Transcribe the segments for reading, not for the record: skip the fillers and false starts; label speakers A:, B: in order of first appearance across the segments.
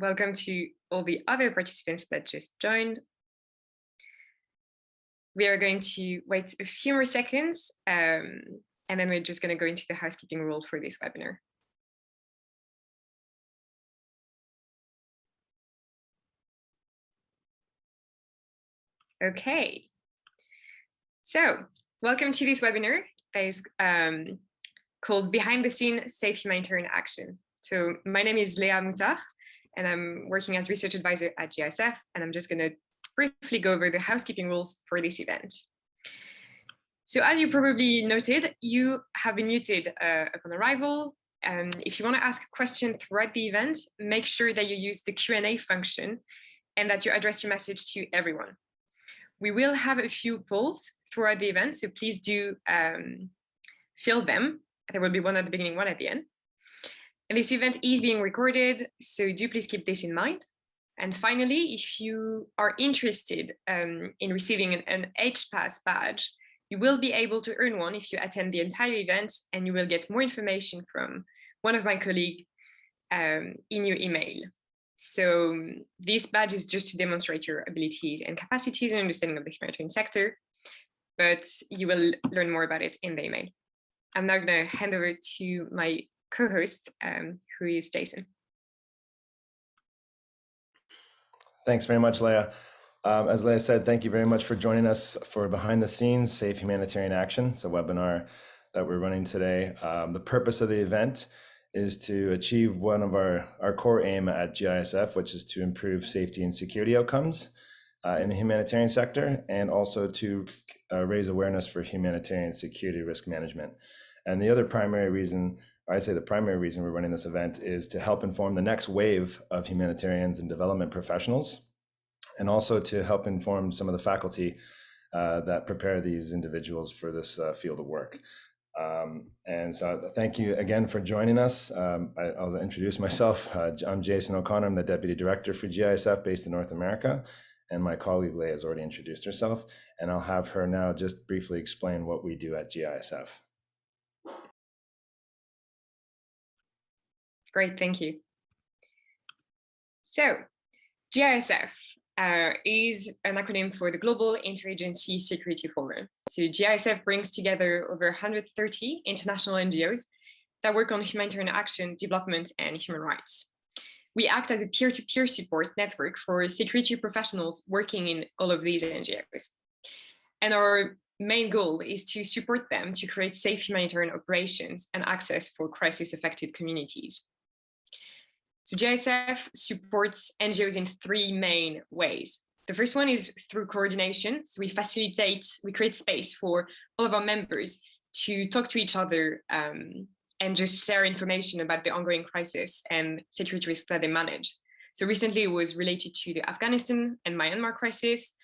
A: welcome to all the other participants that just joined. We are going to wait a few more seconds, and then we're just going to go into the housekeeping rule for this webinar. Okay, so welcome to this webinar that is called Behind the Scenes Safe Humanitarian Action. So my name is Leah Moutar, and I'm working as research advisor at GISF, and I'm just going to briefly go over the housekeeping rules for this event. So as you probably noted, you have been muted upon arrival. If you want to ask a question throughout the event, make sure that you use the Q&A function and that you address your message to everyone. We will have a few polls throughout the event, so please do fill them. There will be one at the beginning, one at the end. And this event is being recorded, so do please keep this in mind. And finally, if you are interested in receiving an HPass badge, you will be able to earn one if you attend the entire event, and you will get more information from one of my colleagues in your email. So this badge is just to demonstrate your abilities and capacities and understanding of the humanitarian sector, but you will learn more about it in the email. I'm now going to hand over to my co-host, who is Jason.
B: Thanks very much, Leah. As Leah said, thank you very much for joining us for Behind the Scenes Safe Humanitarian Action. It's a webinar that we're running today. The purpose of the event is to achieve one of our core aim at GISF, which is to improve safety and security outcomes in the humanitarian sector, and also to raise awareness for humanitarian security risk management. And the other primary reason, or I'd say the primary reason we're running this event, is to help inform the next wave of humanitarians and development professionals, and also to help inform some of the faculty that prepare these individuals for this field of work. And so thank you again for joining us. I'll introduce myself. I'm Jason O'Connor. I'm the Deputy Director for GISF based in North America. And my colleague Leah has already introduced herself. And I'll have her now just briefly explain what we do at GISF.
A: Great, thank you. So GISF is an acronym for the Global Interagency Security Forum. So GISF brings together over 130 international NGOs that work on humanitarian action, development, and human rights. We act as a peer-to-peer support network for security professionals working in all of these NGOs. And our main goal is to support them to create safe humanitarian operations and access for crisis-affected communities. So GISF supports NGOs in three main ways. The first one is through coordination. So we create space for all of our members to talk to each other and just share information about the ongoing crisis and security risks that they manage. So recently it was related to the Afghanistan and Myanmar crisis.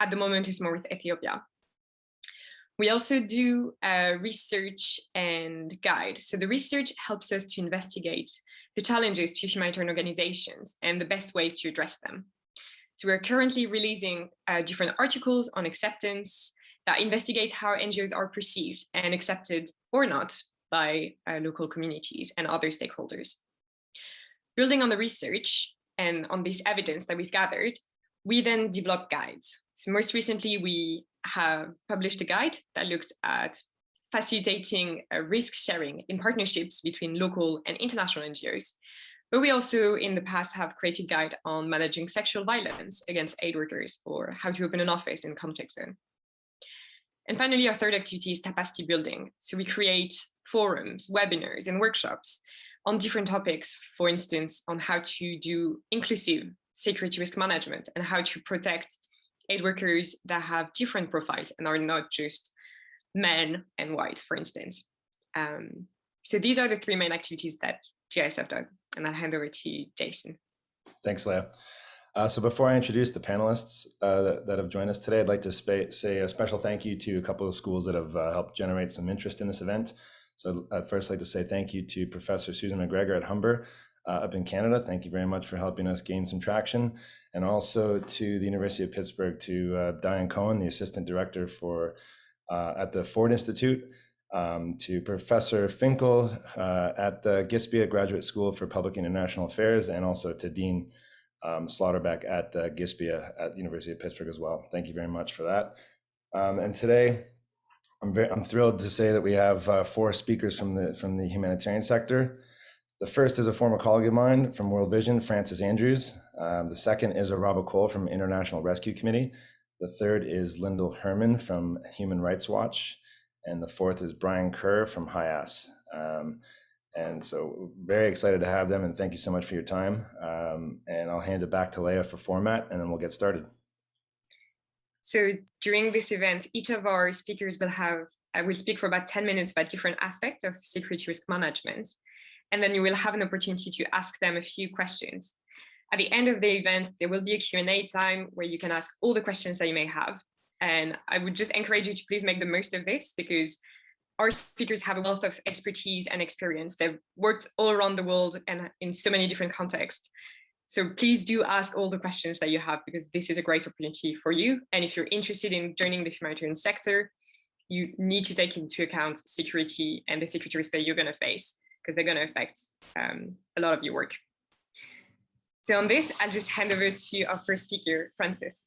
A: At the moment it's more with Ethiopia. We also do research and guide. So the research helps us to investigate the challenges to humanitarian organizations and the best ways to address them. So we're currently releasing different articles on acceptance that investigate how NGOs are perceived and accepted or not by local communities and other stakeholders. Building on the research and on this evidence that we've gathered, we then develop guides. So most recently, we have published a guide that looked at facilitating risk sharing in partnerships between local and international NGOs. But we also in the past have created a guide on managing sexual violence against aid workers or how to open an office in conflict zone. And finally, our third activity is capacity building. So we create forums, webinars, and workshops on different topics, for instance, on how to do inclusive security risk management and how to protect aid workers that have different profiles and are not just men and white, for instance. So these are the three main activities that GISF does, and I'll hand over to Jason.
B: Thanks, Leah. So before I introduce the panelists that have joined us today, I'd like to say a special thank you to a couple of schools that have helped generate some interest in this event. So I'd first like to say thank you to Professor Susan McGregor at Humber up in Canada. Thank you very much for helping us gain some traction. And also to the University of Pittsburgh, to Diane Cohen, the Assistant Director for at the Ford Institute, to Professor Finkel at the Gisf Graduate School for Public and International Affairs, and also to Dean Slaughterbeck at Gisf at University of Pittsburgh as well. Thank you very much for that. And today, I'm thrilled to say that we have 4 speakers from the humanitarian sector. The first is a former colleague of mine from World Vision, Francis Andrews. The second is Araba from International Rescue Committee. The third is Lyndall Herman from Human Rights Watch. And the fourth is Brian Kerr from HIAS. And so very excited to have them, and thank you so much for your time. And I'll hand it back to Leah for format, and then we'll get started.
A: So during this event, each of our speakers will speak for about 10 minutes about different aspects of security risk management. And then you will have an opportunity to ask them a few questions. At the end of the event, there will be a Q&A time where you can ask all the questions that you may have. And I would just encourage you to please make the most of this, because our speakers have a wealth of expertise and experience. They've worked all around the world and in so many different contexts. So please do ask all the questions that you have, because this is a great opportunity for you. And if you're interested in joining the humanitarian sector, you need to take into account security and the security risks that you're going to face, because they're going to affect a lot of your work. So on this, I'll just hand over to our first speaker, Francis.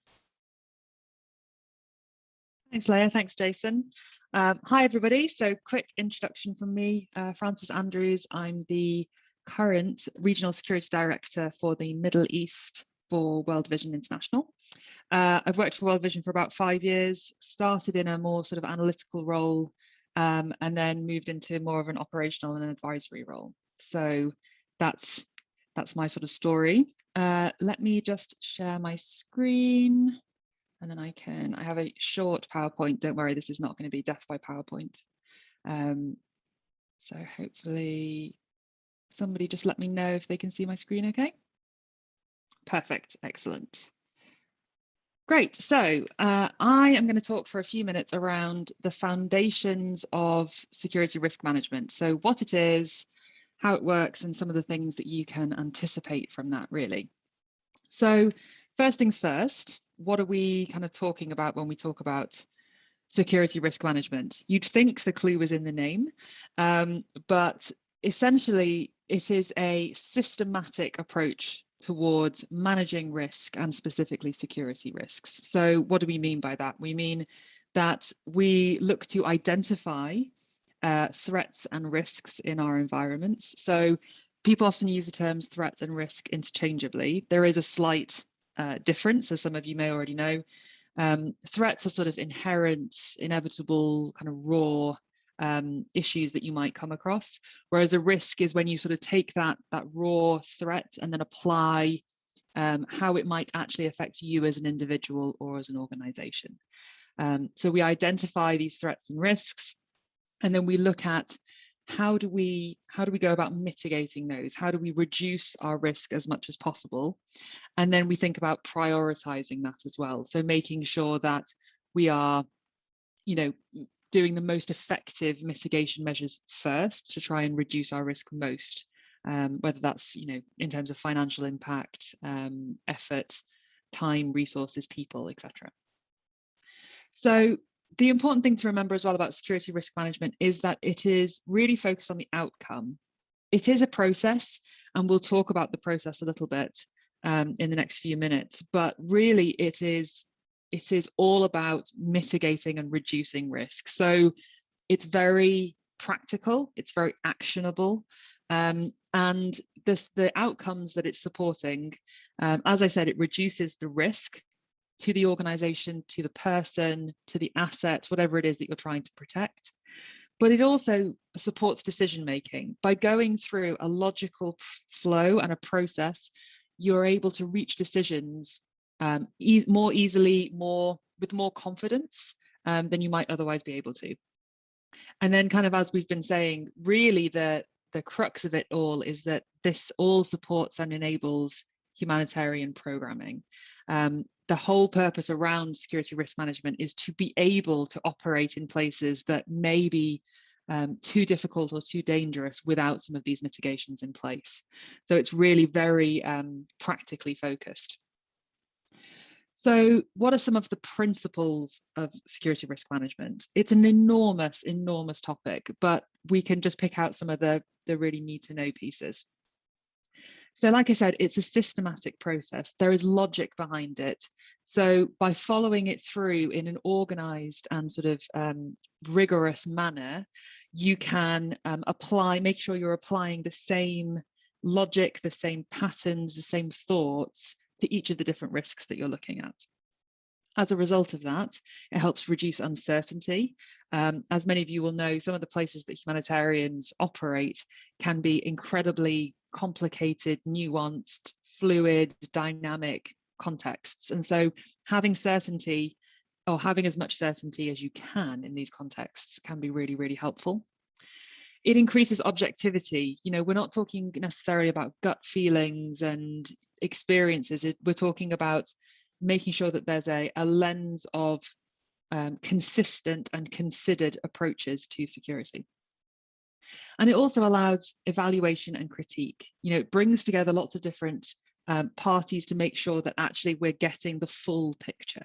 C: Thanks, Leah. Thanks, Jason. Hi, everybody. So quick introduction from me, Francis Andrews. I'm the current Regional Security Director for the Middle East for World Vision International. I've worked for World Vision for about 5 years, started in a more sort of analytical role, and then moved into more of an operational and advisory role. So that's my sort of story. Let me just share my screen, and then I have a short PowerPoint. Don't worry, this is not going to be death by PowerPoint. So hopefully somebody just let me know if they can see my screen okay. Perfect, excellent. Great, so I am going to talk for a few minutes around the foundations of security risk management. So what it is, how it works, and some of the things that you can anticipate from that, really. So first things first, what are we kind of talking about when we talk about security risk management? You'd think the clue was in the name, but essentially it is a systematic approach towards managing risk, and specifically security risks. So what do we mean by that? We mean that we look to identify threats and risks in our environments. So people often use the terms threat and risk interchangeably. There is a slight difference, as some of you may already know. Threats are sort of inherent, inevitable, kind of raw issues that you might come across, whereas a risk is when you sort of take that raw threat and then apply how it might actually affect you as an individual or as an organization. So we identify these threats and risks, and then we look at how do we go about mitigating those? How do we reduce our risk as much as possible? And then we think about prioritizing that as well. So making sure that we are, doing the most effective mitigation measures first to try and reduce our risk most, whether that's, in terms of financial impact, effort, time, resources, people, etc. So the important thing to remember as well about security risk management is that it is really focused on the outcome. It is a process, and we'll talk about the process a little bit in the next few minutes, but really it is all about mitigating and reducing risk. So it's very practical, it's very actionable, and the outcomes that it's supporting, as I said, it reduces the risk to the organization, to the person, to the asset, whatever it is that you're trying to protect. But it also supports decision making. By going through a logical flow and a process, you're able to reach decisions more easily, with more confidence than you might otherwise be able to. And then, kind of as we've been saying, really the crux of it all is that this all supports and enables humanitarian programming. The whole purpose around security risk management is to be able to operate in places that may be too difficult or too dangerous without some of these mitigations in place. So it's really very practically focused. So what are some of the principles of security risk management? It's an enormous, enormous topic, but we can just pick out some of the really need to know pieces. So like I said, it's a systematic process. There is logic behind it. So by following it through in an organized and sort of rigorous manner, you can make sure you're applying the same logic, the same patterns, the same thoughts to each of the different risks that you're looking at. As a result of that, it helps reduce uncertainty. As many of you will know, some of the places that humanitarians operate can be incredibly complicated, nuanced, fluid, dynamic contexts. And so having certainty, or having as much certainty as you can in these contexts, can be really, really helpful. It increases objectivity. You know, we're not talking necessarily about gut feelings and experiences. We're talking about making sure that there's a lens of consistent and considered approaches to security. And it also allows evaluation and critique. You know, it brings together lots of different parties to make sure that actually we're getting the full picture.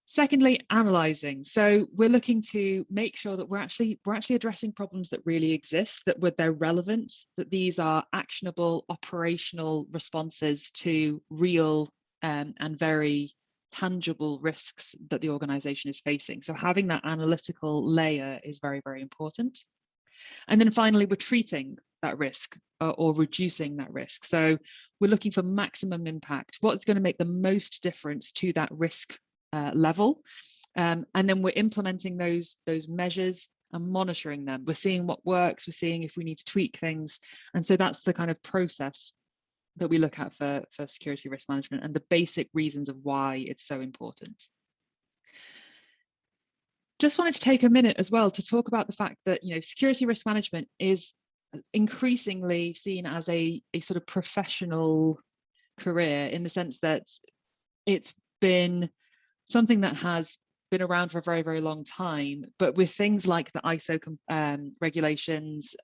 C: Secondly, analyzing. So we're looking to make sure that we're actually addressing problems that really exist, that they're relevant, that these are actionable, operational responses to real and very tangible risks that the organization is facing. So having that analytical layer is very, very important. And then finally, we're treating that risk or reducing that risk. So we're looking for maximum impact. What's going to make the most difference to that risk level? And then we're implementing those measures and monitoring them. We're seeing what works. We're seeing if we need to tweak things. And so that's the kind of process that we look at for security risk management and the basic reasons of why it's so important. Just wanted to take a minute as well to talk about the fact that, you know, security risk management is increasingly seen as a sort of professional career, in the sense that it's been something that has been around for a very, very long time, but with things like the ISO regulations,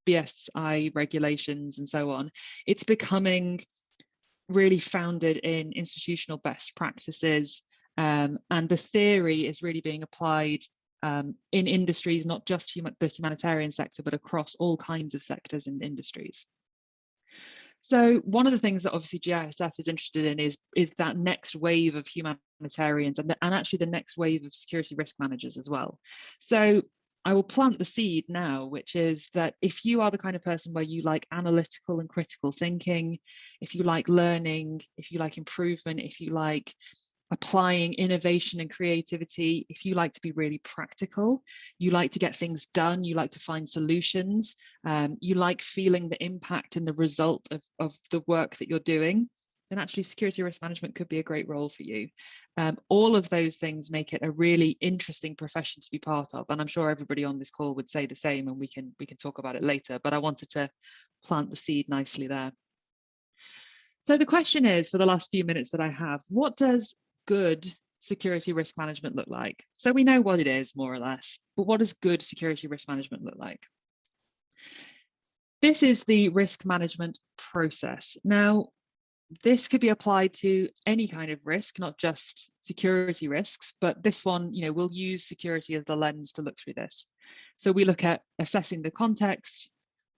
C: BSI regulations, and so on, it's becoming really founded in institutional best practices. And the theory is really being applied in industries, not just the humanitarian sector, but across all kinds of sectors and industries. So one of the things that obviously GISF is interested in is that next wave of humanitarians and actually the next wave of security risk managers as well. So I will plant the seed now, which is that if you are the kind of person where you like analytical and critical thinking, if you like learning, if you like improvement, if you like applying innovation and creativity, if you like to be really practical, you like to get things done, you like to find solutions, you like feeling the impact and the result of the work that you're doing, then actually security risk management could be a great role for you. All of those things make it a really interesting profession to be part of, and I'm sure everybody on this call would say the same, and we can talk about it later, but I wanted to plant the seed nicely there. So the question is, for the last few minutes that I have, what does good security risk management look like? So we know what it is, more or less, but what does good security risk management look like? This is the risk management process. Now, this could be applied to any kind of risk, not just security risks, but this one, you know, we'll use security as the lens to look through this. So we look at assessing the context.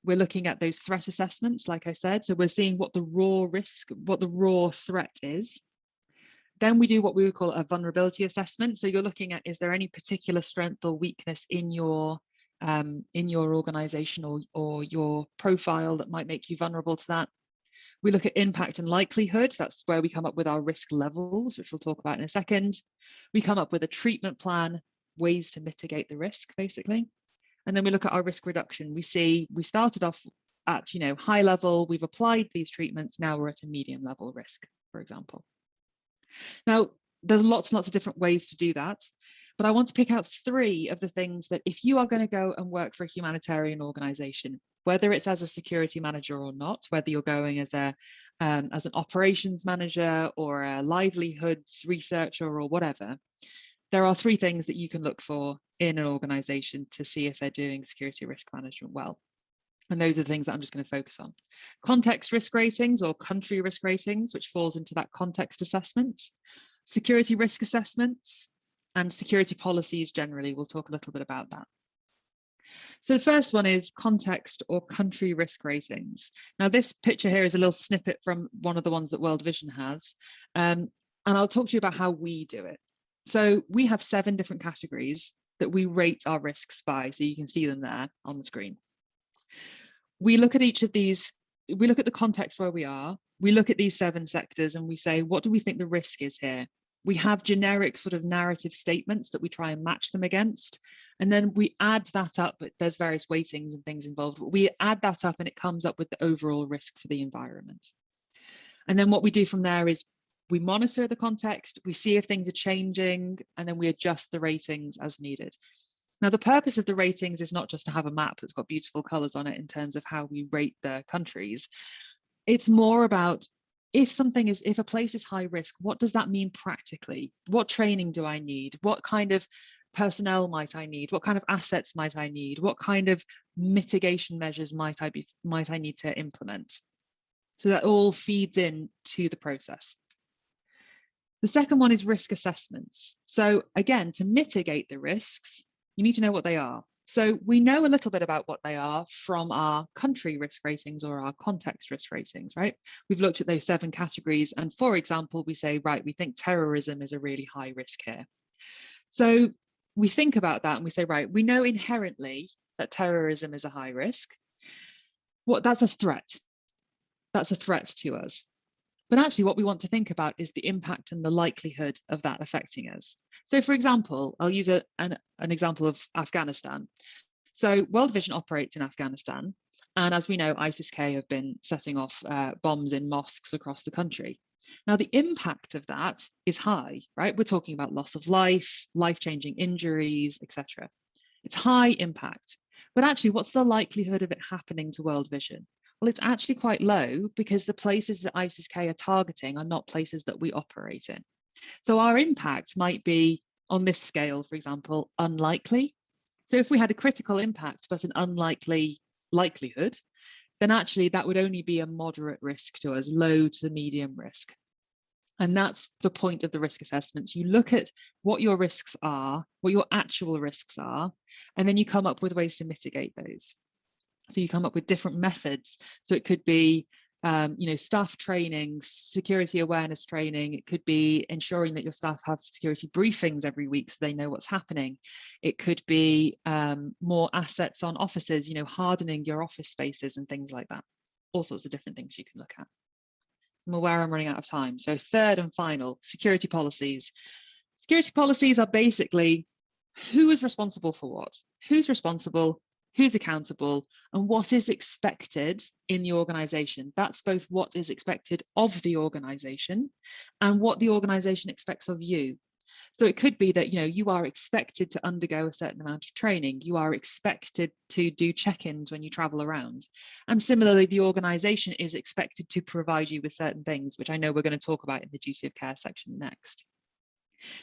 C: We're looking at those threat assessments, like I said. So we're seeing what the raw threat is. Then we do what we would call a vulnerability assessment. So you're looking at, is there any particular strength or weakness in your organization or your profile that might make you vulnerable to that? We look at impact and likelihood. That's where we come up with our risk levels, which we'll talk about in a second. We come up with a treatment plan, ways to mitigate the risk, basically. And then we look at our risk reduction. We see we started off at, you know, high level, we've applied these treatments, now we're at a medium level risk, for example. Now, there's lots and lots of different ways to do that, but I want to pick out 3 of the things that if you are going to go and work for a humanitarian organization, whether it's as a security manager or not, whether you're going as an operations manager or a livelihoods researcher or whatever, there are 3 things that you can look for in an organization to see if they're doing security risk management well. And those are the things that I'm just going to focus on. Context risk ratings or country risk ratings, which falls into that context assessment, security risk assessments, and security policies generally. We'll talk a little bit about that. So the first one is context or country risk ratings. Now, this picture here is a little snippet from one of the ones that World Vision has. And I'll talk to you about how we do it. So we have 7 different categories that we rate our risks by. So you can see them there on the screen. We look at each of these, we look at the context where we are, we look at these 7 sectors and we say, what do we think the risk is here? We have generic sort of narrative statements that we try and match them against. And then we add that up, but there's various weightings and things involved. We add that up and it comes up with the overall risk for the environment. And then what we do from there is we monitor the context, we see if things are changing, and then we adjust the ratings as needed. Now, the purpose of the ratings is not just to have a map that's got beautiful colors on it in terms of how we rate the countries. It's more about if a place is high risk, what does that mean practically? What training do I need? What kind of personnel might I need? What kind of assets might I need? What kind of mitigation measures might I need to implement? So that all feeds in to the process. The second one is risk assessments. So again, to mitigate the risks, you need to know what they are. So we know a little bit about what they are from our country risk ratings or our context risk ratings, right? We've looked at those 7 categories. And for example, we say, right, we think terrorism is a really high risk here. So we think about that and we say, right, we know inherently that terrorism is a high risk. That's a threat. That's a threat to us. But actually what we want to think about is the impact and the likelihood of that affecting us. So for example, I'll use an example of Afghanistan. So World Vision operates in Afghanistan. And as we know, ISIS-K have been setting off bombs in mosques across the country. Now, the impact of that is high, right? We're talking about loss of life, life-changing injuries, etc. It's high impact. But actually, what's the likelihood of it happening to World Vision? Well, it's actually quite low because the places that ISIS-K are targeting are not places that we operate in. So our impact might be, on this scale, for example, unlikely. So if we had a critical impact but an unlikely likelihood, then actually that would only be a moderate risk to us, low to medium risk. And that's the point of the risk assessments. You look at what your risks are, what your actual risks are, and then you come up with ways to mitigate those. So you come up with different methods. So it could be, staff training, security awareness training. It could be ensuring that your staff have security briefings every week so they know what's happening. It could be more assets on offices, hardening your office spaces and things like that. All sorts of different things you can look at. I'm aware I'm running out of time. So third and final, security policies. Security policies are basically who is responsible for what, who's responsible, who's accountable, and what is expected in the organization. That's both what is expected of the organization and what the organization expects of you. So it could be that you are expected to undergo a certain amount of training. You are expected to do check-ins when you travel around. And similarly, the organization is expected to provide you with certain things, which I know we're going to talk about in the duty of care section next.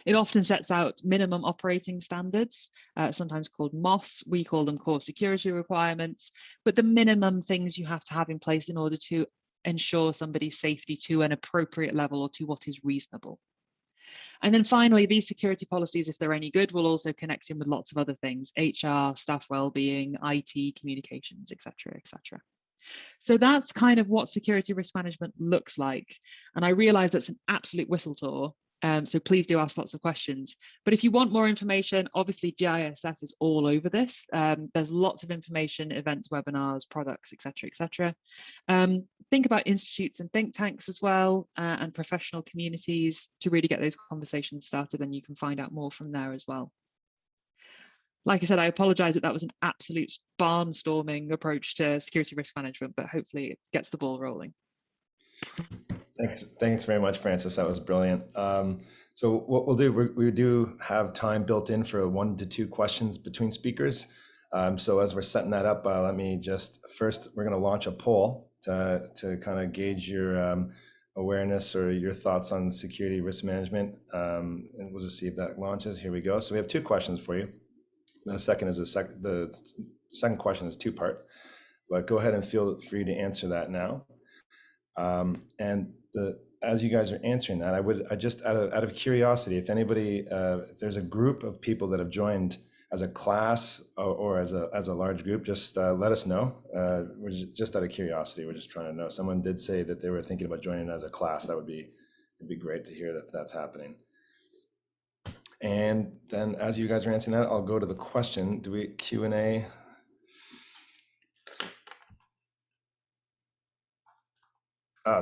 C: It often sets out minimum operating standards, sometimes called MOS. We call them core security requirements, but the minimum things you have to have in place in order to ensure somebody's safety to an appropriate level or to what is reasonable. And then finally, these security policies, if they're any good, will also connect in with lots of other things, HR, staff well-being, IT, communications, etc., etc. So that's kind of what security risk management looks like. And I realize that's an absolute whistle tour. So please do ask lots of questions. But if you want more information, obviously GISF is all over this. There's lots of information, events, webinars, products, etc., etc. Think about institutes and think tanks as well, and professional communities to really get those conversations started, and you can find out more from there as well. Like I said, I apologize that was an absolute barnstorming approach to security risk management, but hopefully it gets the ball rolling.
B: Thanks very much, Francis. That was brilliant. So what we'll do, we do have time built in for 1 to 2 questions between speakers. So as we're setting that up, let me first, we're going to launch a poll to kind of gauge your awareness or your thoughts on security risk management. And we'll just see if that launches. Here we go. So we have 2 questions for you. The second question is 2-part, but go ahead and feel free to answer that now. As you guys are answering that, I just out of curiosity, if anybody, if there's a group of people that have joined as a class or as a large group, just let us know. We're just out of curiosity. We're just trying to know. Someone did say that they were thinking about joining as a class. It'd be great to hear that that's happening. And then as you guys are answering that, I'll go to the question. Do we Q&A?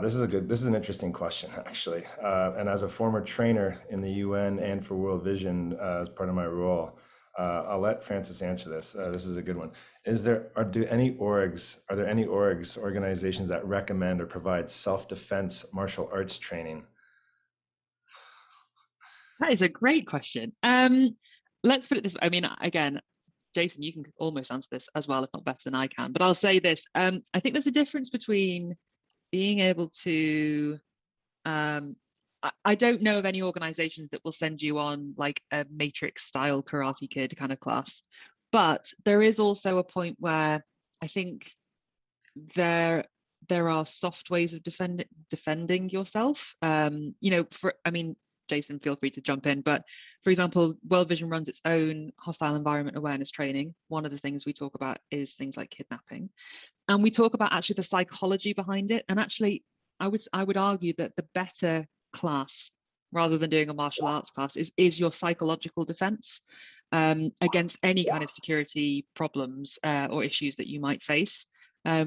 B: This is an interesting question, actually. And as a former trainer in the UN and for World Vision as part of my role, I'll let Francis answer this. This is a good one. Are there any organizations that recommend or provide self-defense martial arts training?
C: That is a great question. Let's put it this way. I mean, again, Jason, you can almost answer this as well, if not better than I can. But I'll say this. I think there's a difference between being able to, I don't know of any organizations that will send you on like a Matrix style Karate Kid kind of class, but there is also a point where I think there are soft ways of defending yourself. Jason, feel free to jump in, but for example, World Vision runs its own hostile environment awareness training. One of the things we talk about is things like kidnapping. And we talk about actually the psychology behind it. And actually, I would argue that the better class, rather than doing a martial arts class, is your psychological defense against any kind of security problems or issues that you might face.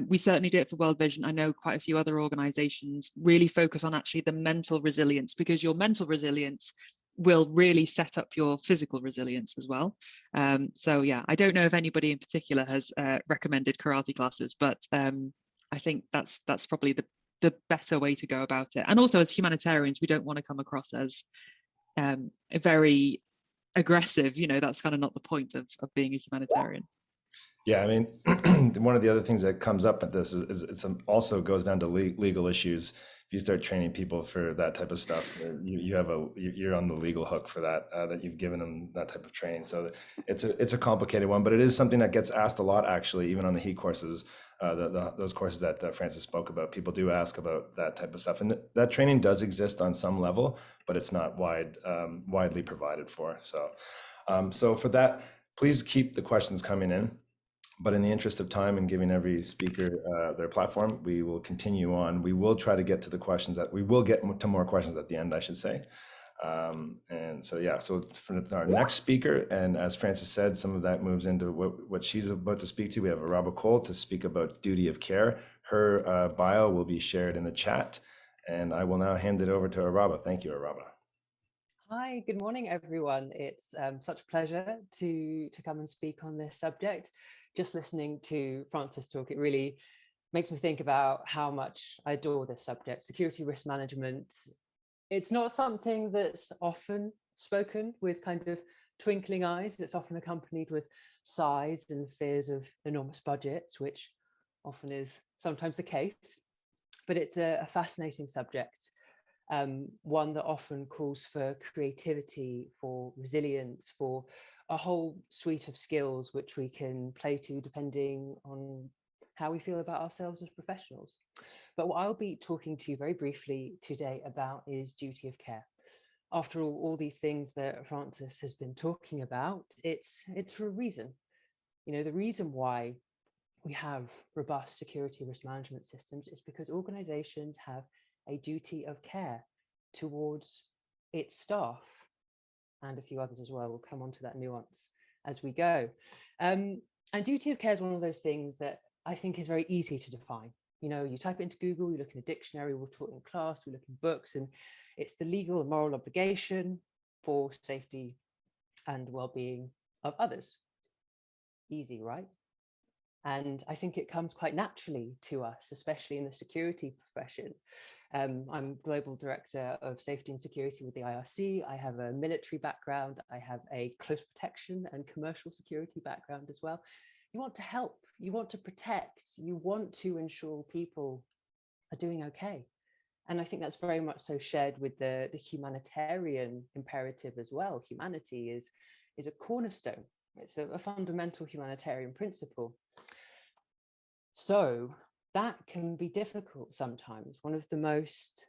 C: We certainly do it for World Vision. I know quite a few other organizations really focus on actually the mental resilience, because your mental resilience will really set up your physical resilience as well. So yeah, I don't know if anybody in particular has recommended karate classes, but I think that's probably the better way to go about it. And also, as humanitarians, we don't want to come across as very aggressive. That's kind of not the point of being a humanitarian.
B: Yeah, I mean, one of the other things that comes up at this is it also goes down to legal issues. If you start training people for that type of stuff, you're on the legal hook for that you've given them that type of training. So it's a complicated one, but it is something that gets asked a lot, actually, even on the HEAT courses, those courses that Francis spoke about. People do ask about that type of stuff, and that training does exist on some level, but it's not widely provided for. So for that, please keep the questions coming in. But in the interest of time and giving every speaker their platform, we will continue on. We will try to get to the questions we will get to more questions at the end, I should say. And so, yeah, so for our next speaker, and as Francis said, some of that moves into what she's about to speak to. We have Araba to speak about duty of care. Her bio will be shared in the chat, and I will now hand it over to Araba. Thank you, Araba.
D: Hi, good morning, everyone. It's such a pleasure to come and speak on this subject. Just listening to Francis talk, it really makes me think about how much I adore this subject. Security risk management, it's not something that's often spoken with kind of twinkling eyes. It's often accompanied with sighs and fears of enormous budgets, which often is sometimes the case. But it's a fascinating subject. One that often calls for creativity, for resilience, for a whole suite of skills which we can play to depending on how we feel about ourselves as professionals. But what I'll be talking to you very briefly today about is duty of care. After all these things that Francis has been talking about, it's for a reason. The reason why we have robust security risk management systems is because organizations have a duty of care towards its staff and a few others as well. We'll come on to that nuance as we go. And duty of care is one of those things that I think is very easy to define. You type it into Google, you look in a dictionary, we'll talk in class, we look in books, and it's the legal and moral obligation for safety and well-being of others. Easy, right? And I think it comes quite naturally to us, especially in the security profession. I'm Global Director of Safety and Security with the IRC. I have a military background. I have a close protection and commercial security background as well. You want to help, you want to protect, you want to ensure people are doing okay. And I think that's very much so shared with the humanitarian imperative as well. Humanity is a cornerstone. It's a fundamental humanitarian principle. So that can be difficult sometimes. One of the most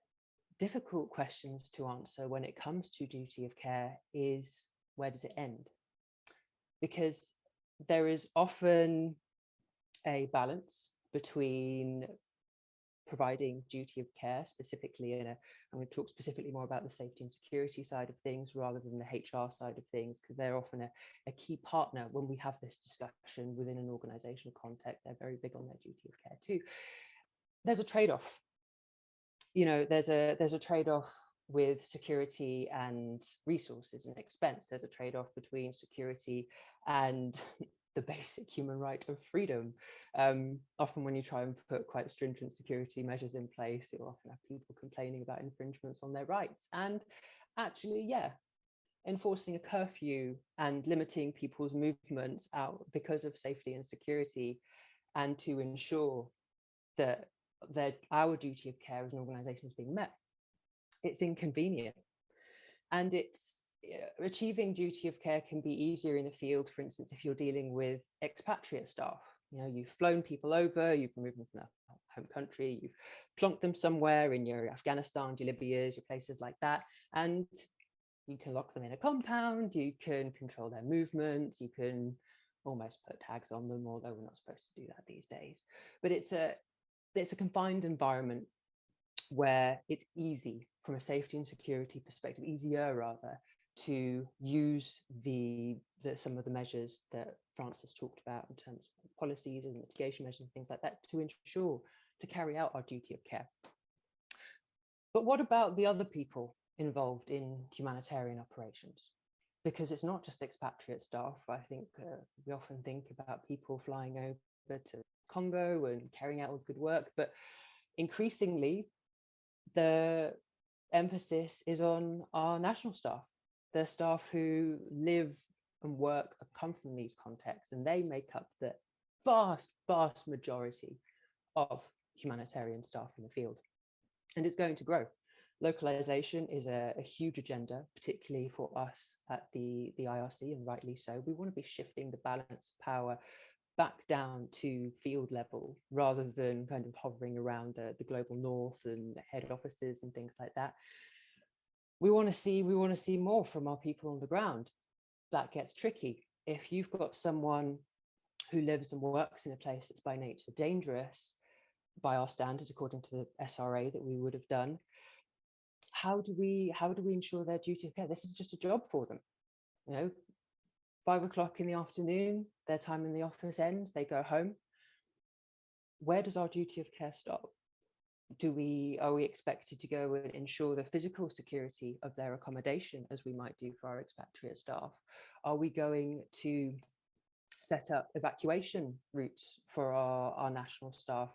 D: difficult questions to answer when it comes to duty of care is, where does it end? because there is often a balance between providing duty of care, specifically I'm going to talk specifically more about the safety and security side of things rather than the HR side of things, because they're often a key partner when we have this discussion within an organizational context. They're very big on their duty of care too. There's a trade-off. There's a trade-off with security and resources and expense. There's a trade-off between security and the basic human right of freedom. Often when you try and put quite stringent security measures in place, you'll often have people complaining about infringements on their rights. And actually, enforcing a curfew and limiting people's movements out because of safety and security, and to ensure that our duty of care as an organization is being met, it's inconvenient. And achieving duty of care can be easier in the field, for instance, if you're dealing with expatriate staff. You've flown people over, you've removed them from their home country, you've plonked them somewhere in your Afghanistan, your Libyas, your places like that, and you can lock them in a compound, you can control their movements, you can almost put tags on them, although we're not supposed to do that these days. But it's a confined environment where it's easy from a safety and security perspective, easier rather, to use some of the measures that Francis talked about in terms of policies and mitigation measures and things like that to ensure to carry out our duty of care. But what about the other people involved in humanitarian operations? Because it's not just expatriate staff. I think we often think about people flying over to Congo and carrying out all good work, but increasingly the emphasis is on our national staff, the staff who live and work and come from these contexts, and they make up the vast majority of humanitarian staff in the field. And it's going to grow. Localization is a huge agenda, particularly for us at the IRC, and rightly so. We want to be shifting the balance of power back down to field level rather than kind of hovering around the global north and head offices and things like that. We want to see more from our people on the ground. That gets tricky. If you've got someone who lives and works in a place that's by nature dangerous by our standards, according to the SRA that we would have done, how do we ensure their duty of care? This is just a job for them. 5 o'clock in the afternoon, their time in the office ends, they go home. Where does our duty of care stop? Are we expected to go and ensure the physical security of their accommodation, as we might do for our expatriate staff? Are we going to set up evacuation routes for our national staff?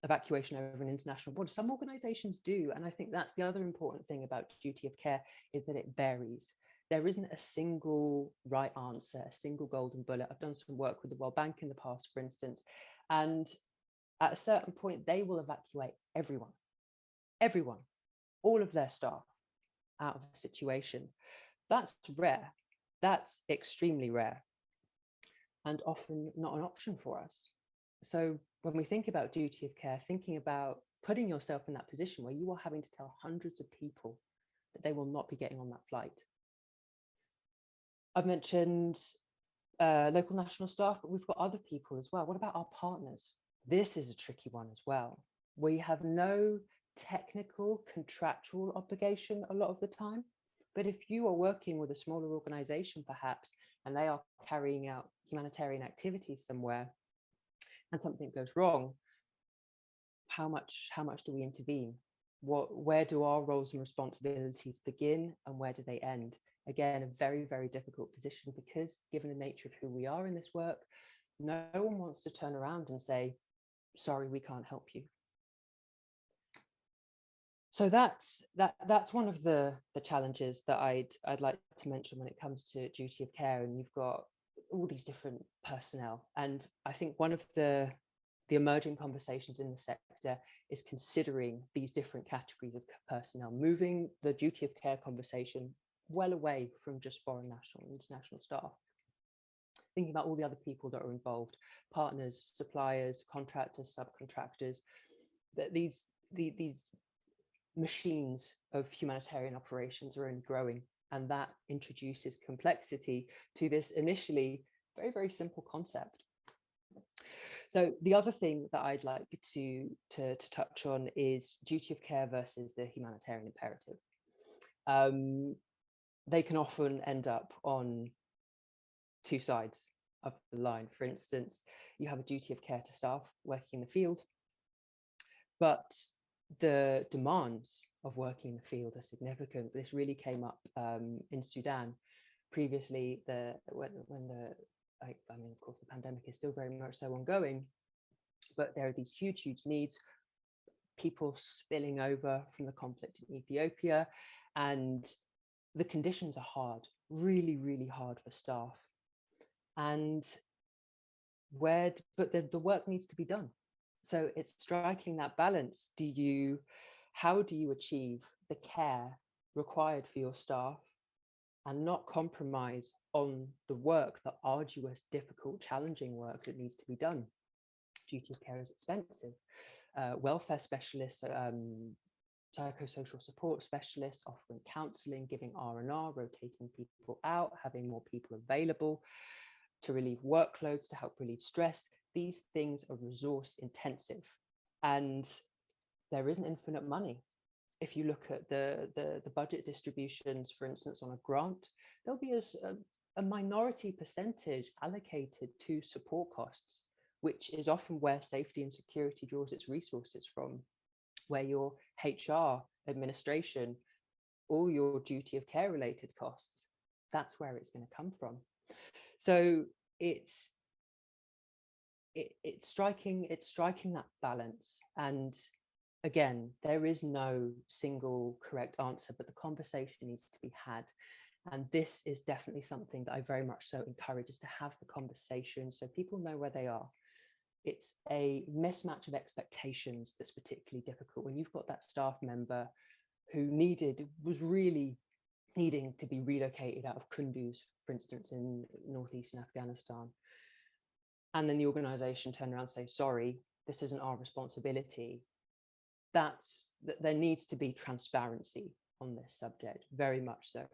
D: Evacuation over an international border. Some organizations do, and I think that's the other important thing about duty of care, is that it varies. There isn't a single right answer, a single golden bullet. I've done some work with the World Bank in the past, for instance, and at a certain point, they will evacuate everyone, all of their staff out of a situation. That's rare. That's extremely rare, and often not an option for us. So when we think about duty of care, thinking about putting yourself in that position where you are having to tell hundreds of people that they will not be getting on that flight. I've mentioned local national staff, but we've got other people as well. What about our partners? This is a tricky one as well. We have no technical contractual obligation a lot of the time, but if you are working with a smaller organization perhaps, and they are carrying out humanitarian activities somewhere and something goes wrong, how much do we intervene? Where do our roles and responsibilities begin and where do they end? Again, a very, very difficult position, because given the nature of who we are in this work, no one wants to turn around and say, sorry, we can't help you. So that's one of the challenges that I'd like to mention when it comes to duty of care. And you've got all these different personnel. And I think one of the emerging conversations in the sector is considering these different categories of personnel, moving the duty of care conversation well away from just foreign national and international staff. Thinking about all the other people that are involved, partners, suppliers, contractors, subcontractors, that these machines of humanitarian operations are only growing. And that introduces complexity to this initially very, very simple concept. So the other thing that I'd like to touch on is duty of care versus the humanitarian imperative. They can often end up on two sides of the line. For instance, you have a duty of care to staff working in the field, but the demands of working in the field are significant. This really came up in Sudan previously. Of course, the pandemic is still very much so ongoing, but there are these huge needs, people spilling over from the conflict in Ethiopia, and the conditions are hard, really, really hard for staff. And but the work needs to be done. So it's striking that balance. How do you achieve the care required for your staff and not compromise on the work, the arduous, difficult, challenging work that needs to be done? Duty of care is expensive. Welfare specialists, psychosocial support specialists offering counselling, giving R&R, rotating people out, having more people available to relieve workloads, to help relieve stress. These things are resource intensive, and there isn't infinite money. If you look at the budget distributions, for instance, on a grant, there'll be a minority percentage allocated to support costs, which is often where safety and security draws its resources from, where your HR, administration, all your duty of care related costs, that's where it's going to come from. So it's striking that balance. And again, there is no single correct answer, but the conversation needs to be had. And this is definitely something that I very much so encourage, is to have the conversation so people know where they are. It's a mismatch of expectations that's particularly difficult when you've got that staff member who was really needing to be relocated out of Kunduz, for instance, in northeastern Afghanistan. And then the organization turned around and say, sorry, this isn't our responsibility. There needs to be transparency on this subject, very much so.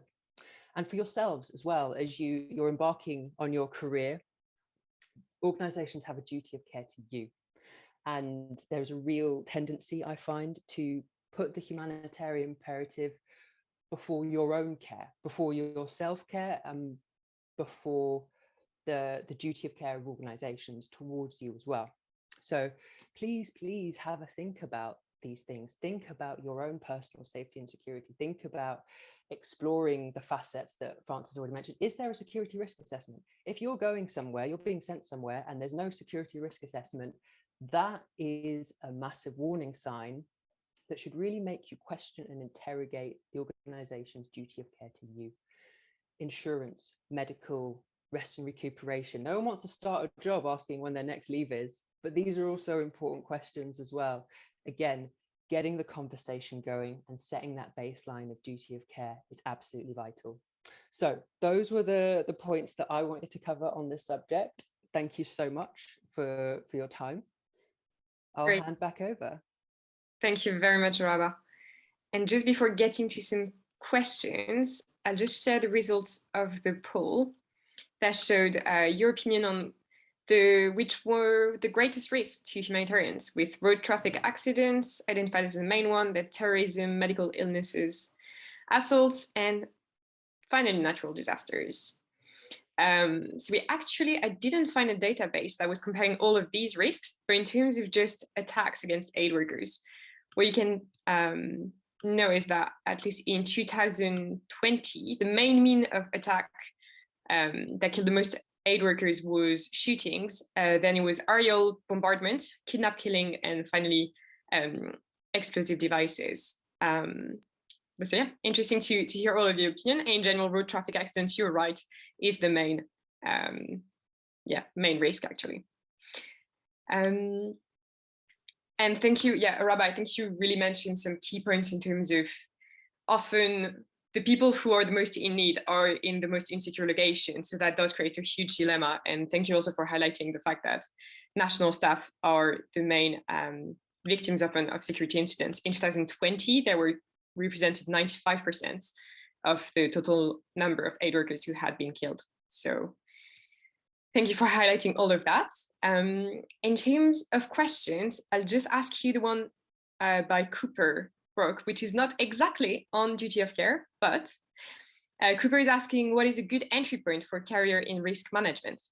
D: And for yourselves as well, as you're embarking on your career, organizations have a duty of care to you. And there's a real tendency, I find, to put the humanitarian imperative before your own care, before your self-care, and before the duty of care of organizations towards you as well. So please have a think about these things. Think about your own personal safety and security. Think about exploring the facets that Francis already mentioned. Is there a security risk assessment? If you're going somewhere, you're being sent somewhere, and there's no security risk assessment, that is a massive warning sign that should really make you question and interrogate the organization's duty of care to you. Insurance, medical, rest and recuperation. No one wants to start a job asking when their next leave is, but these are also important questions as well. Again, getting the conversation going and setting that baseline of duty of care is absolutely vital. So those were the points that I wanted to cover on this subject. Thank you so much for your time. I'll hand back over.
A: Thank you very much, Araba. And just before getting to some questions, I'll just share the results of the poll that showed your opinion on which were the greatest risks to humanitarians, with road traffic accidents identified as the main one, the terrorism, medical illnesses, assaults, and finally natural disasters. So I didn't find a database that was comparing all of these risks, but in terms of just attacks against aid workers, what you can know is that at least in 2020, the main mean of attack that killed the most aid workers was shootings, then it was aerial bombardment, kidnap killing, and finally explosive devices. But so yeah, interesting to hear all of your opinion. And in general, road traffic accidents, you're right, is the main risk actually. And thank you, Araba, I think you really mentioned some key points in terms of often the people who are the most in need are in the most insecure locations. So that does create a huge dilemma. And thank you also for highlighting the fact that national staff are the main victims of security incidents. In 2020, they were represented 95% of the total number of aid workers who had been killed. So thank you for highlighting all of that. In terms of questions, I'll just ask you the one by Cooper Brook, which is not exactly on duty of care, but Cooper is asking, what is a good entry point for career in risk management?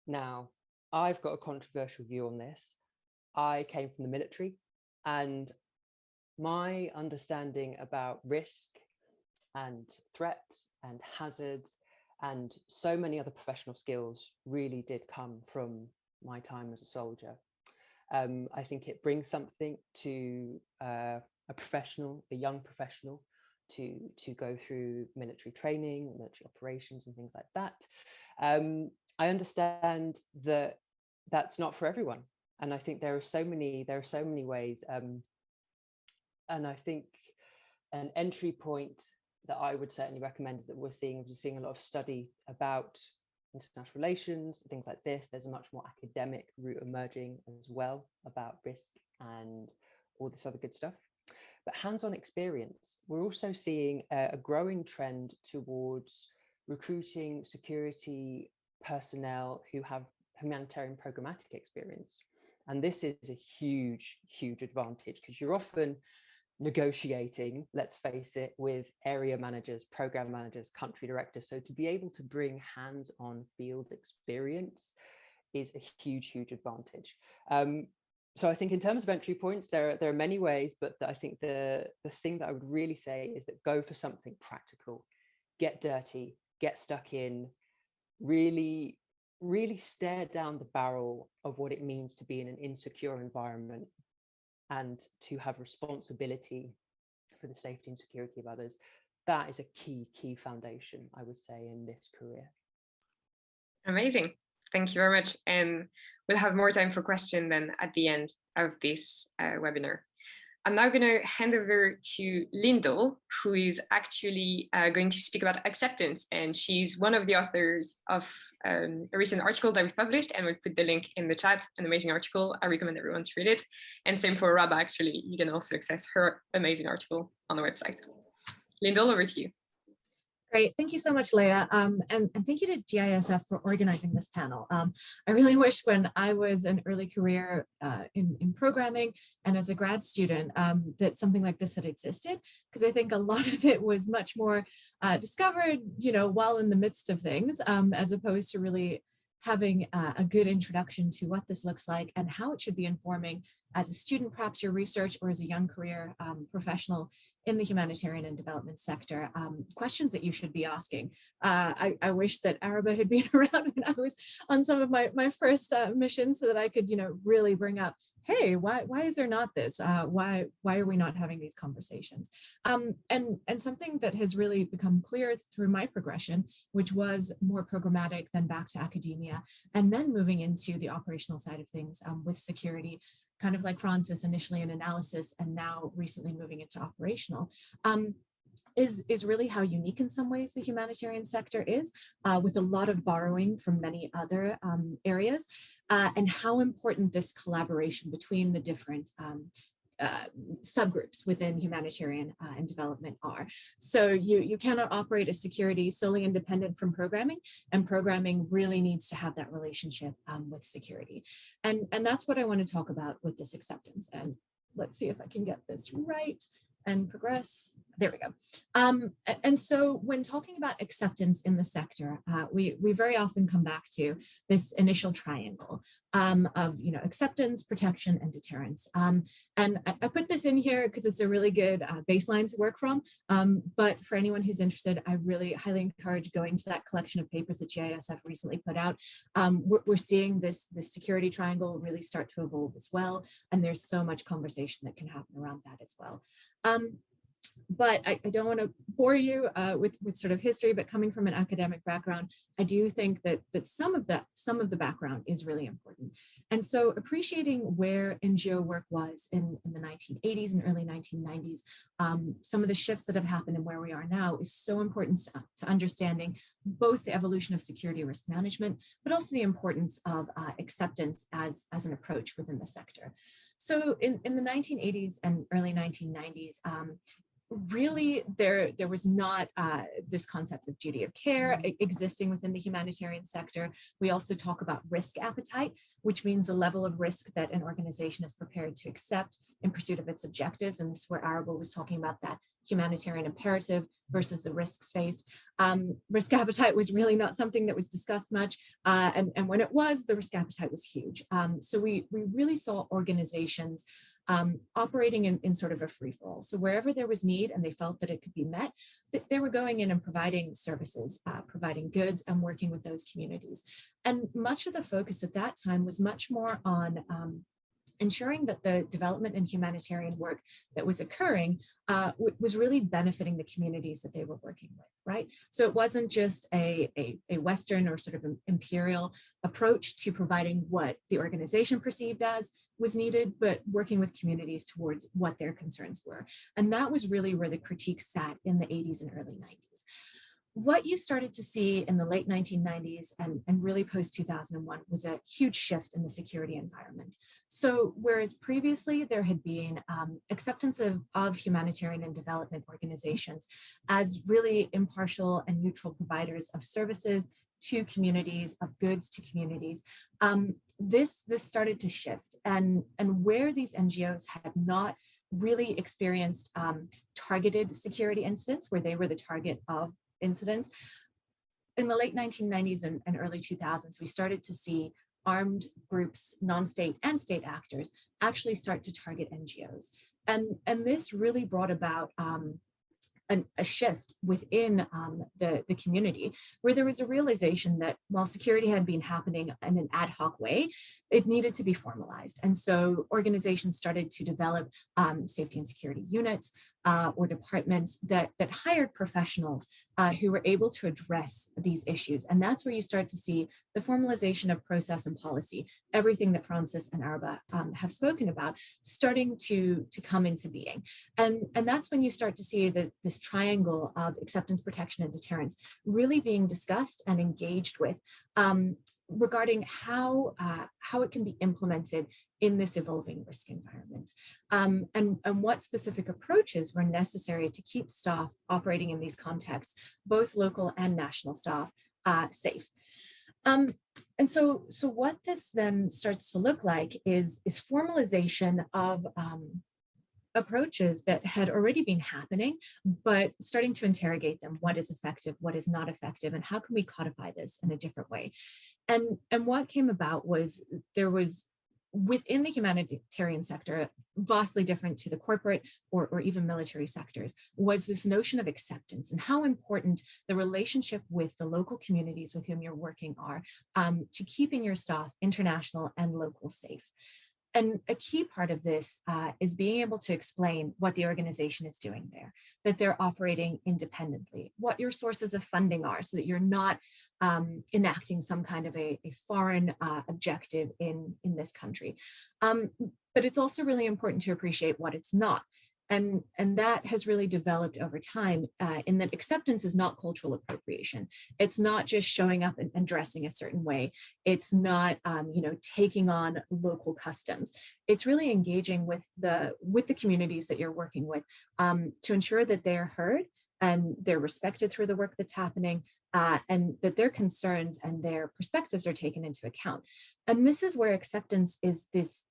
D: Now, I've got a controversial view on this. I came from the military, and my understanding about risk and threats and hazards and so many other professional skills really did come from my time as a soldier. I think it brings something to a professional, a young professional, to go through military training, military operations and things like that. I understand that that's not for everyone. And I think there are so many ways. And I think an entry point that I would certainly recommend is that we're seeing a lot of study about international relations, things like this. There's a much more academic route emerging as well about risk and all this other good stuff. But hands-on experience, we're also seeing a growing trend towards recruiting security personnel who have humanitarian programmatic experience. And this is a huge, huge advantage because you're often negotiating, let's face it, with area managers, program managers, country directors. So to be able to bring hands-on field experience is a huge, huge advantage. So I think in terms of entry points, there are many ways, but I think the thing that I would really say is that go for something practical, get dirty, get stuck in, really stare down the barrel of what it means to be in an insecure environment and to have responsibility for the safety and security of others. That is a key foundation, I would say, in this career.
A: Amazing. Thank you very much. And we'll have more time for questions then at the end of this webinar. I'm now going to hand over to Lyndall, who is actually going to speak about acceptance. And she's one of the authors of a recent article that we published, and we'll put the link in the chat, an amazing article. I recommend everyone to read it. And same for Araba, actually. You can also access her amazing article on the website. Lyndall, over to you.
E: Great, thank you so much, Leah, and thank you to GISF for organizing this panel. I really wish when I was an early career in programming and as a grad student that something like this had existed, because I think a lot of it was much more discovered, while in the midst of things, as opposed to really having a good introduction to what this looks like and how it should be informing as a student, perhaps your research, or as a young career professional in the humanitarian and development sector, questions that you should be asking. I wish that Araba had been around when I was on some of my first missions so that I could, really bring up, hey, why is there not this? Why are we not having these conversations? And something that has really become clear through my progression, which was more programmatic than back to academia, and then moving into the operational side of things with security, kind of like Francis, initially in analysis and now recently moving into operational, is really how unique in some ways the humanitarian sector is, with a lot of borrowing from many other areas, and how important this collaboration between the different subgroups within humanitarian and development are. So you cannot operate a security solely independent from programming, and programming really needs to have that relationship with security. And that's what I want to talk about with this acceptance. And let's see if I can get this right and progress. There we go. And so when talking about acceptance in the sector, we very often come back to this initial triangle of acceptance, protection, and deterrence. And I put this in here because it's a really good baseline to work from. But for anyone who's interested, I really highly encourage going to that collection of papers that GISF recently put out. We're seeing this security triangle really start to evolve as well. And there's so much conversation that can happen around that as well. But I don't want to bore you with sort of history, but coming from an academic background, I do think that some of the background is really important. And so appreciating where NGO work was in the 1980s and early 1990s, some of the shifts that have happened and where we are now is so important to understanding both the evolution of security risk management, but also the importance of acceptance as an approach within the sector. So in the 1980s and early 1990s, really, there was not this concept of duty of care existing within the humanitarian sector. We also talk about risk appetite, which means a level of risk that an organization is prepared to accept in pursuit of its objectives. And this is where Araba was talking about that humanitarian imperative versus the risks faced. Risk appetite was really not something that was discussed much. And when it was, the risk appetite was huge. So we really saw organizations operating in sort of a free-for-all. So wherever there was need and they felt that it could be met, they were going in and providing services, providing goods, and working with those communities. And much of the focus at that time was much more on ensuring that the development and humanitarian work that was occurring was really benefiting the communities that they were working with, right? So it wasn't just a Western or sort of an imperial approach to providing what the organization perceived as was needed, but working with communities towards what their concerns were. And that was really where the critique sat in the 80s and early 90s. What you started to see in the late 1990s and really post-2001 was a huge shift in the security environment. So whereas previously there had been acceptance of humanitarian and development organizations as really impartial and neutral providers of services to communities, of goods to communities, this started to shift. And where these NGOs had not really experienced targeted security incidents, where they were the target of incidents. In the late 1990s and early 2000s, we started to see armed groups, non-state and state actors, actually start to target NGOs. And this really brought about a shift within the community, where there was a realization that while security had been happening in an ad hoc way, it needed to be formalized. And so organizations started to develop safety and security units or departments that hired professionals who were able to address these issues. And that's where you start to see the formalization of process and policy, everything that Francis and Araba have spoken about, starting to come into being. And that's when you start to see this triangle of acceptance, protection, and deterrence really being discussed and engaged with regarding how it can be implemented in this evolving risk environment, and what specific approaches were necessary to keep staff operating in these contexts, both local and national staff, safe. And so what this then starts to look like is formalization of approaches that had already been happening, but starting to interrogate them. What is effective, what is not effective, and how can we codify this in a different way? And what came about was there was, within the humanitarian sector, vastly different to the corporate or even military sectors, was this notion of acceptance and how important the relationship with the local communities with whom you're working are to keeping your staff international and local safe. And a key part of this is being able to explain what the organization is doing there, that they're operating independently, what your sources of funding are, so that you're not enacting some kind of a foreign objective in this country. But it's also really important to appreciate what it's not. And that has really developed over time in that acceptance is not cultural appropriation. It's not just showing up and dressing a certain way. It's not taking on local customs. It's really engaging with the communities that you're working with to ensure that they're heard and they're respected through the work that's happening, and that their concerns and their perspectives are taken into account. And this is where acceptance is this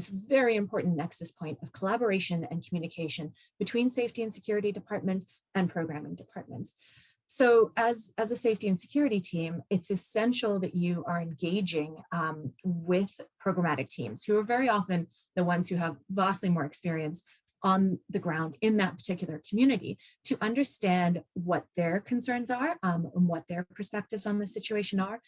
E: very important nexus point of collaboration and communication between safety and security departments and programming departments. So as a safety and security team, it's essential that you are engaging with programmatic teams, who are very often the ones who have vastly more experience on the ground in that particular community, to understand what their concerns are and what their perspectives on the situation are,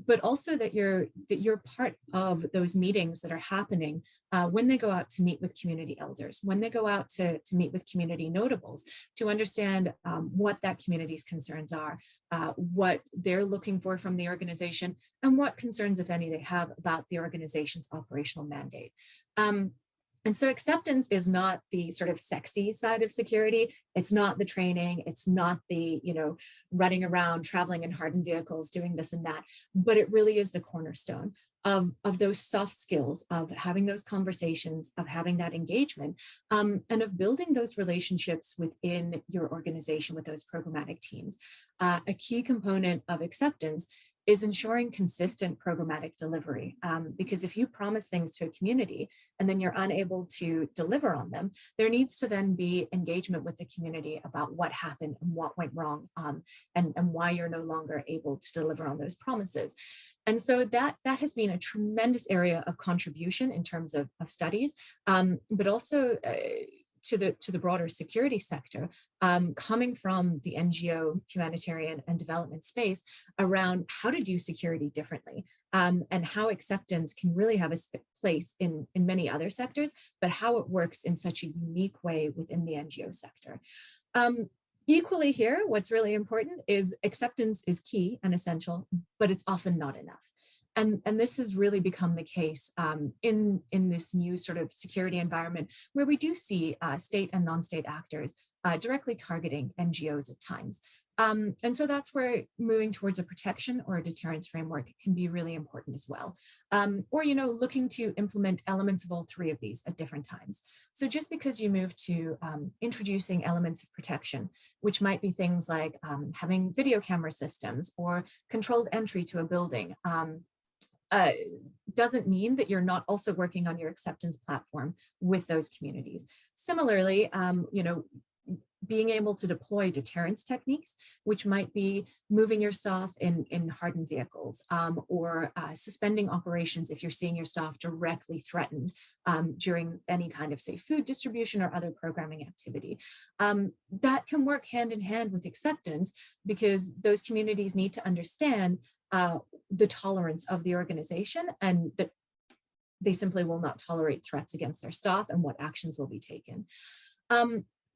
E: but also that you're part of those meetings that are happening when they go out to meet with community elders, when they go out to meet with community notables, to understand what that community's concerns are, what they're looking for from the organization, and what concerns, if any, they have about the organization's operational mandate. And so acceptance is not the sort of sexy side of security. It's not the training. It's not the, running around, traveling in hardened vehicles, doing this and that, but it really is the cornerstone of those soft skills, of having those conversations, of having that engagement, and of building those relationships within your organization with those programmatic teams. A key component of acceptance is ensuring consistent programmatic delivery. Because if you promise things to a community and then you're unable to deliver on them, there needs to then be engagement with the community about what happened and what went wrong, and why you're no longer able to deliver on those promises. And so that has been a tremendous area of contribution in terms of studies, but also to the broader security sector, coming from the NGO, humanitarian and development space, around how to do security differently, and how acceptance can really have a place in many other sectors, but how it works in such a unique way within the NGO sector. Equally here, what's really important is acceptance is key and essential, but it's often not enough. And this has really become the case in this new sort of security environment, where we do see state and non-state actors directly targeting NGOs at times. And so that's where moving towards a protection or a deterrence framework can be really important as well. Or, looking to implement elements of all three of these at different times. So just because you move to introducing elements of protection, which might be things like having video camera systems or controlled entry to a building, doesn't mean that you're not also working on your acceptance platform with those communities. Similarly, being able to deploy deterrence techniques, which might be moving your staff in hardened vehicles, or suspending operations if you're seeing your staff directly threatened during any kind of, say, food distribution or other programming activity. That can work hand in hand with acceptance, because those communities need to understand the tolerance of the organization, and that they simply will not tolerate threats against their staff and what actions will be taken.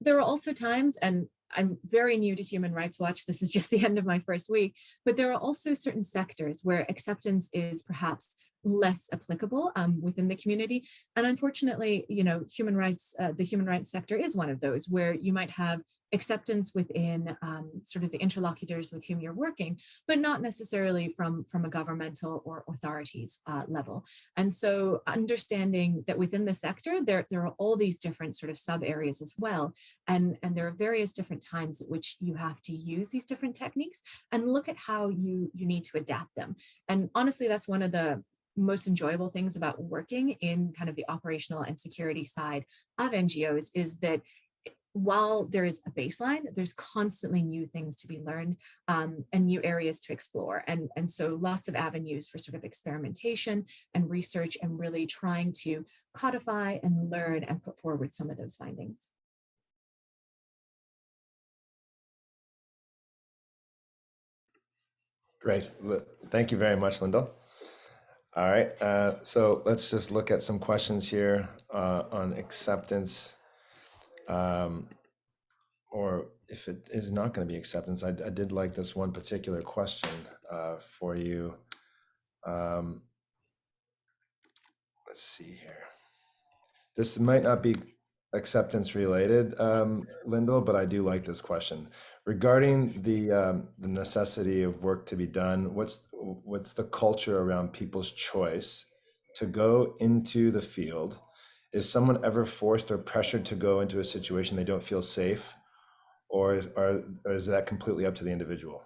E: There are also times, and I'm very new to Human Rights Watch, this is just the end of my first week, but there are also certain sectors where acceptance is perhaps less applicable within the community. And unfortunately, the human rights sector is one of those where you might have acceptance within sort of the interlocutors with whom you're working, but not necessarily from a governmental or authorities level. And so understanding that within the sector, there are all these different sort of sub areas as well. And there are various different times at which you have to use these different techniques and look at how you need to adapt them. And honestly, that's one of the most enjoyable things about working in kind of the operational and security side of NGOs is that while there is a baseline, there's constantly new things to be learned and new areas to explore. And so lots of avenues for sort of experimentation and research and really trying to codify and learn and put forward some of those findings.
B: Great. Thank you very much, Linda. All right. So let's just look at some questions here on acceptance. Or if it is not going to be acceptance, I did like this one particular question for you. Let's see here. This might not be acceptance related, Lyndall, but I do like this question. Regarding the necessity of work to be done, what's the culture around people's choice to go into the field? Is someone ever forced or pressured to go into a situation they don't feel safe? Or is that completely up to the individual?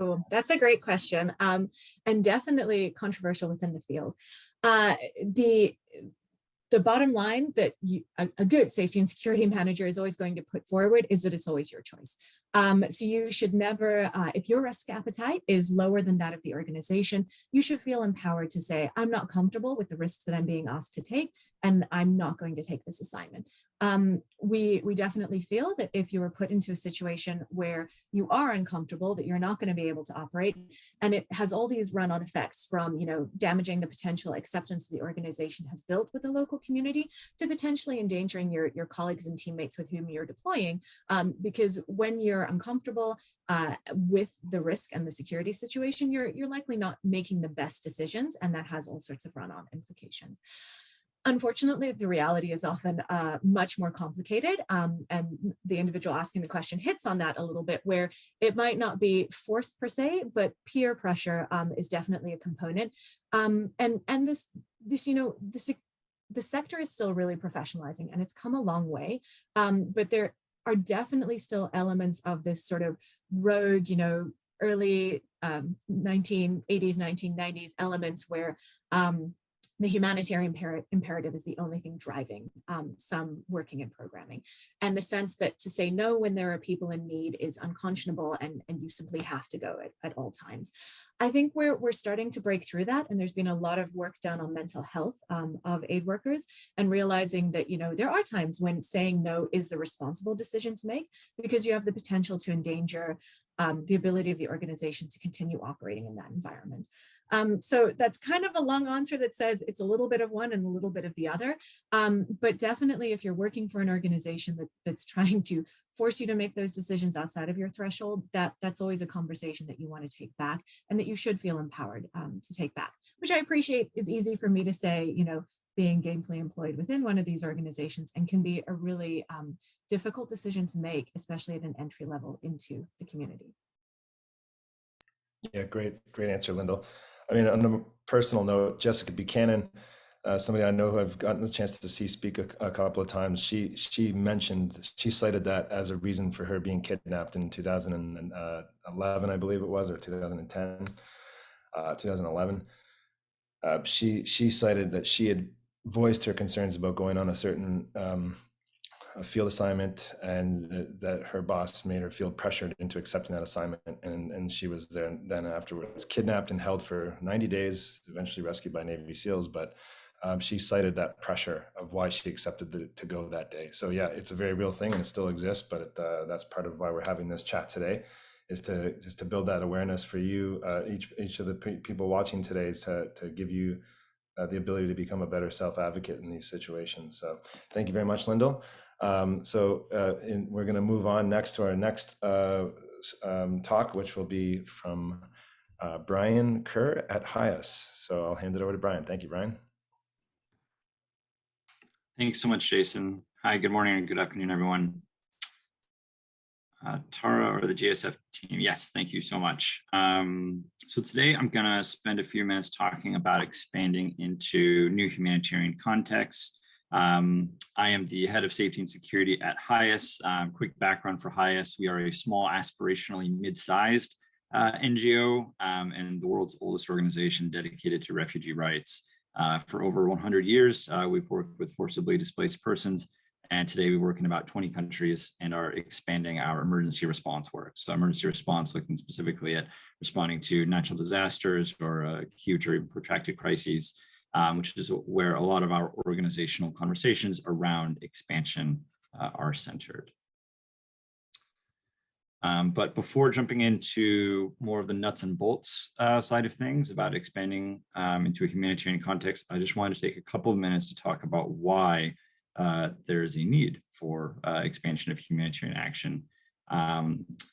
E: Oh, that's a great question, and definitely controversial within the field. The bottom line that a good safety and security manager is always going to put forward is that it's always your choice. So you should never, if your risk appetite is lower than that of the organization, you should feel empowered to say, I'm not comfortable with the risks that I'm being asked to take, and I'm not going to take this assignment. We definitely feel that if you are put into a situation where you are uncomfortable, that you're not going to be able to operate, and it has all these run-on effects from, damaging the potential acceptance the organization has built with the local community to potentially endangering your colleagues and teammates with whom you're deploying, because when you're uncomfortable with the risk and the security situation, you're likely not making the best decisions, and that has all sorts of run-on implications. Unfortunately, the reality is often much more complicated, and the individual asking the question hits on that a little bit, where it might not be forced per se, but peer pressure is definitely a component. And this the sector is still really professionalizing, and it's come a long way, but there are definitely still elements of this sort of rogue, early 1980s, 1990s elements where the humanitarian imperative is the only thing driving some working in programming. And the sense that to say no when there are people in need is unconscionable, and you simply have to go at all times. I think we're starting to break through that, and there's been a lot of work done on mental health of aid workers, and realizing that, there are times when saying no is the responsible decision to make, because you have the potential to endanger the ability of the organization to continue operating in that environment. So that's kind of a long answer that says it's a little bit of one and a little bit of the other. But definitely, if you're working for an organization that's trying to force you to make those decisions outside of your threshold, that's always a conversation that you want to take back, and that you should feel empowered to take back, which I appreciate is easy for me to say, being gainfully employed within one of these organizations, and can be a really difficult decision to make, especially at an entry level into the community.
B: Yeah, great answer, Lyndall. I mean, on a personal note, Jessica Buchanan, somebody I know who I've gotten the chance to see speak a couple of times, she cited that as a reason for her being kidnapped in 2011, I believe it was, or 2010, 2011. She cited that she had voiced her concerns about going on a certain a field assignment, and that her boss made her feel pressured into accepting that assignment, and she was then afterwards kidnapped and held for 90 days, eventually rescued by Navy SEALs, but she cited that pressure of why she accepted to go that day. So yeah, it's a very real thing, and it still exists, but that's part of why we're having this chat today, is to build that awareness for you, each of the people watching today, to give you the ability to become a better self-advocate in these situations. So thank you very much, Lyndall. We're going to move on next to our next talk, which will be from Brian Kerr at HIAS. So I'll hand it over to Brian. Thank you, Brian.
F: Thanks so much, Jason. Hi, good morning and good afternoon, everyone. Tara or the GSF team, yes, thank you so much. So today I'm going to spend a few minutes talking about expanding into new humanitarian contexts. I am the head of safety and security at HIAS. Quick background for HIAS: we are a small, aspirationally mid-sized NGO and the world's oldest organization dedicated to refugee rights. For over 100 years, we've worked with forcibly displaced persons, and today we work in about 20 countries and are expanding our emergency response work. So emergency response, looking specifically at responding to natural disasters or huge or even protracted crises, which is where a lot of our organizational conversations around expansion are centered. But before jumping into more of the nuts and bolts side of things about expanding into a humanitarian context, I just wanted to take a couple of minutes to talk about why there is a need for expansion of humanitarian action.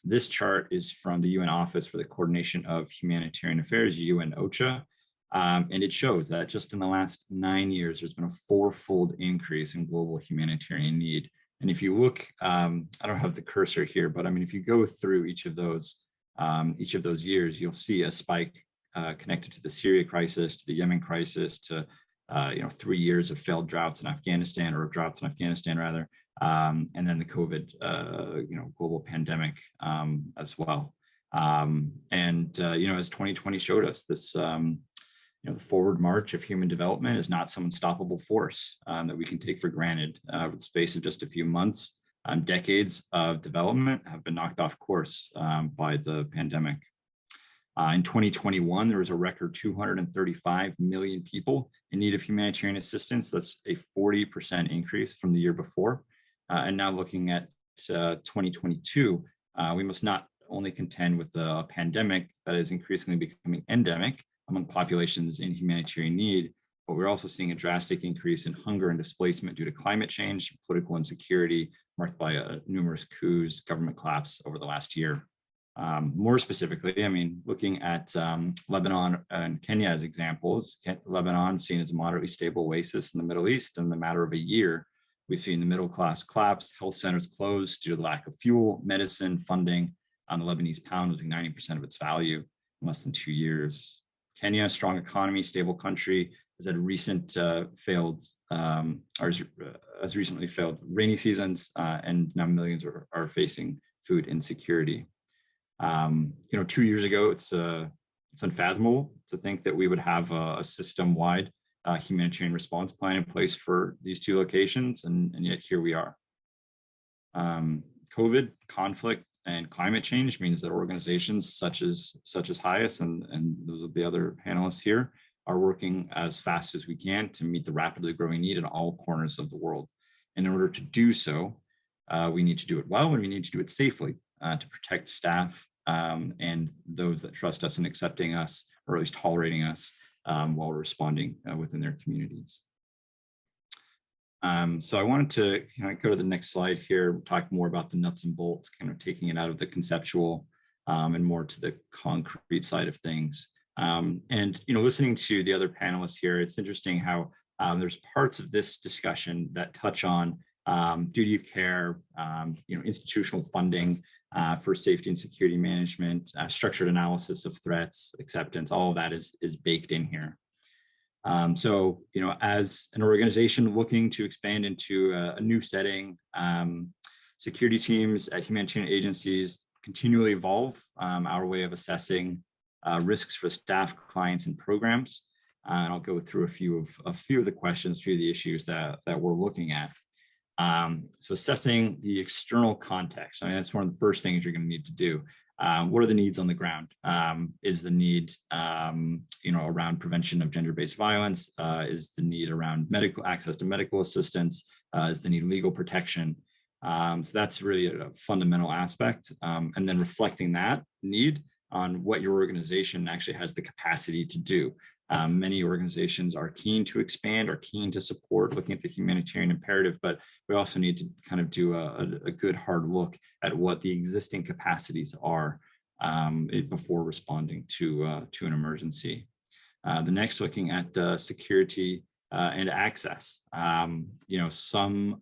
F: This chart is from the UN Office for the Coordination of Humanitarian Affairs, UN OCHA, and it shows that just in the last 9 years, there's been a fourfold increase in global humanitarian need. And if you look, I don't have the cursor here, but I mean, if you go through each of those years, you'll see a spike connected to the Syria crisis, to the Yemen crisis, to 3 years of failed droughts in Afghanistan, or of droughts in Afghanistan rather, and then the COVID, global pandemic as well. As 2020 showed us, this the forward march of human development is not some unstoppable force that we can take for granted. Over the space of just a few months, decades of development have been knocked off course by the pandemic. In 2021, there was a record 235 million people in need of humanitarian assistance. That's a 40% increase from the year before. And now looking at 2022, we must not only contend with the pandemic that is increasingly becoming endemic among populations in humanitarian need, but we're also seeing a drastic increase in hunger and displacement due to climate change, political insecurity, marked by numerous coups, government collapse over the last year. More specifically, I mean, looking at Lebanon and Kenya as examples, Lebanon seen as a moderately stable oasis in the Middle East. In the matter of a year, we've seen the middle class collapse, health centers closed due to the lack of fuel, medicine, funding. The Lebanese pound losing 90% of its value in less than 2 years. Kenya, strong economy, stable country, has had recent has recently failed rainy seasons, and now millions are facing food insecurity. 2 years ago, it's unfathomable to think that we would have a system-wide humanitarian response plan in place for these 2 locations, and yet here we are. COVID, conflict, and climate change means that organizations such as HIAS and those of the other panelists here are working as fast as we can to meet the rapidly growing need in all corners of the world. And in order to do so, we need to do it well, and we need to do it safely to protect staff and those that trust us in accepting us, or at least tolerating us while we're responding within their communities. So I wanted to go to the next slide here, talk more about the nuts and bolts, kind of taking it out of the conceptual and more to the concrete side of things. And listening to the other panelists here, it's interesting how there's parts of this discussion that touch on duty of care, institutional funding for safety and security management, structured analysis of threats, acceptance. All of that is baked in here. So, as an organization looking to expand into a new setting, security teams at humanitarian agencies continually evolve our way of assessing risks for staff, clients, and programs. And I'll go through a few of the questions, a few of the issues that we're looking at. So assessing the external context, I mean, that's one of the first things you're going to need to do. What are the needs on the ground? Is the need, around prevention of gender-based violence? Is the need around medical access to medical assistance? Is the need legal protection? So that's really a fundamental aspect. And then reflecting that need on what your organization actually has the capacity to do. Many organizations are keen to expand, are keen to support, looking at the humanitarian imperative, but we also need to kind of do a good hard look at what the existing capacities are before responding to an emergency. The next, looking at security and access. Some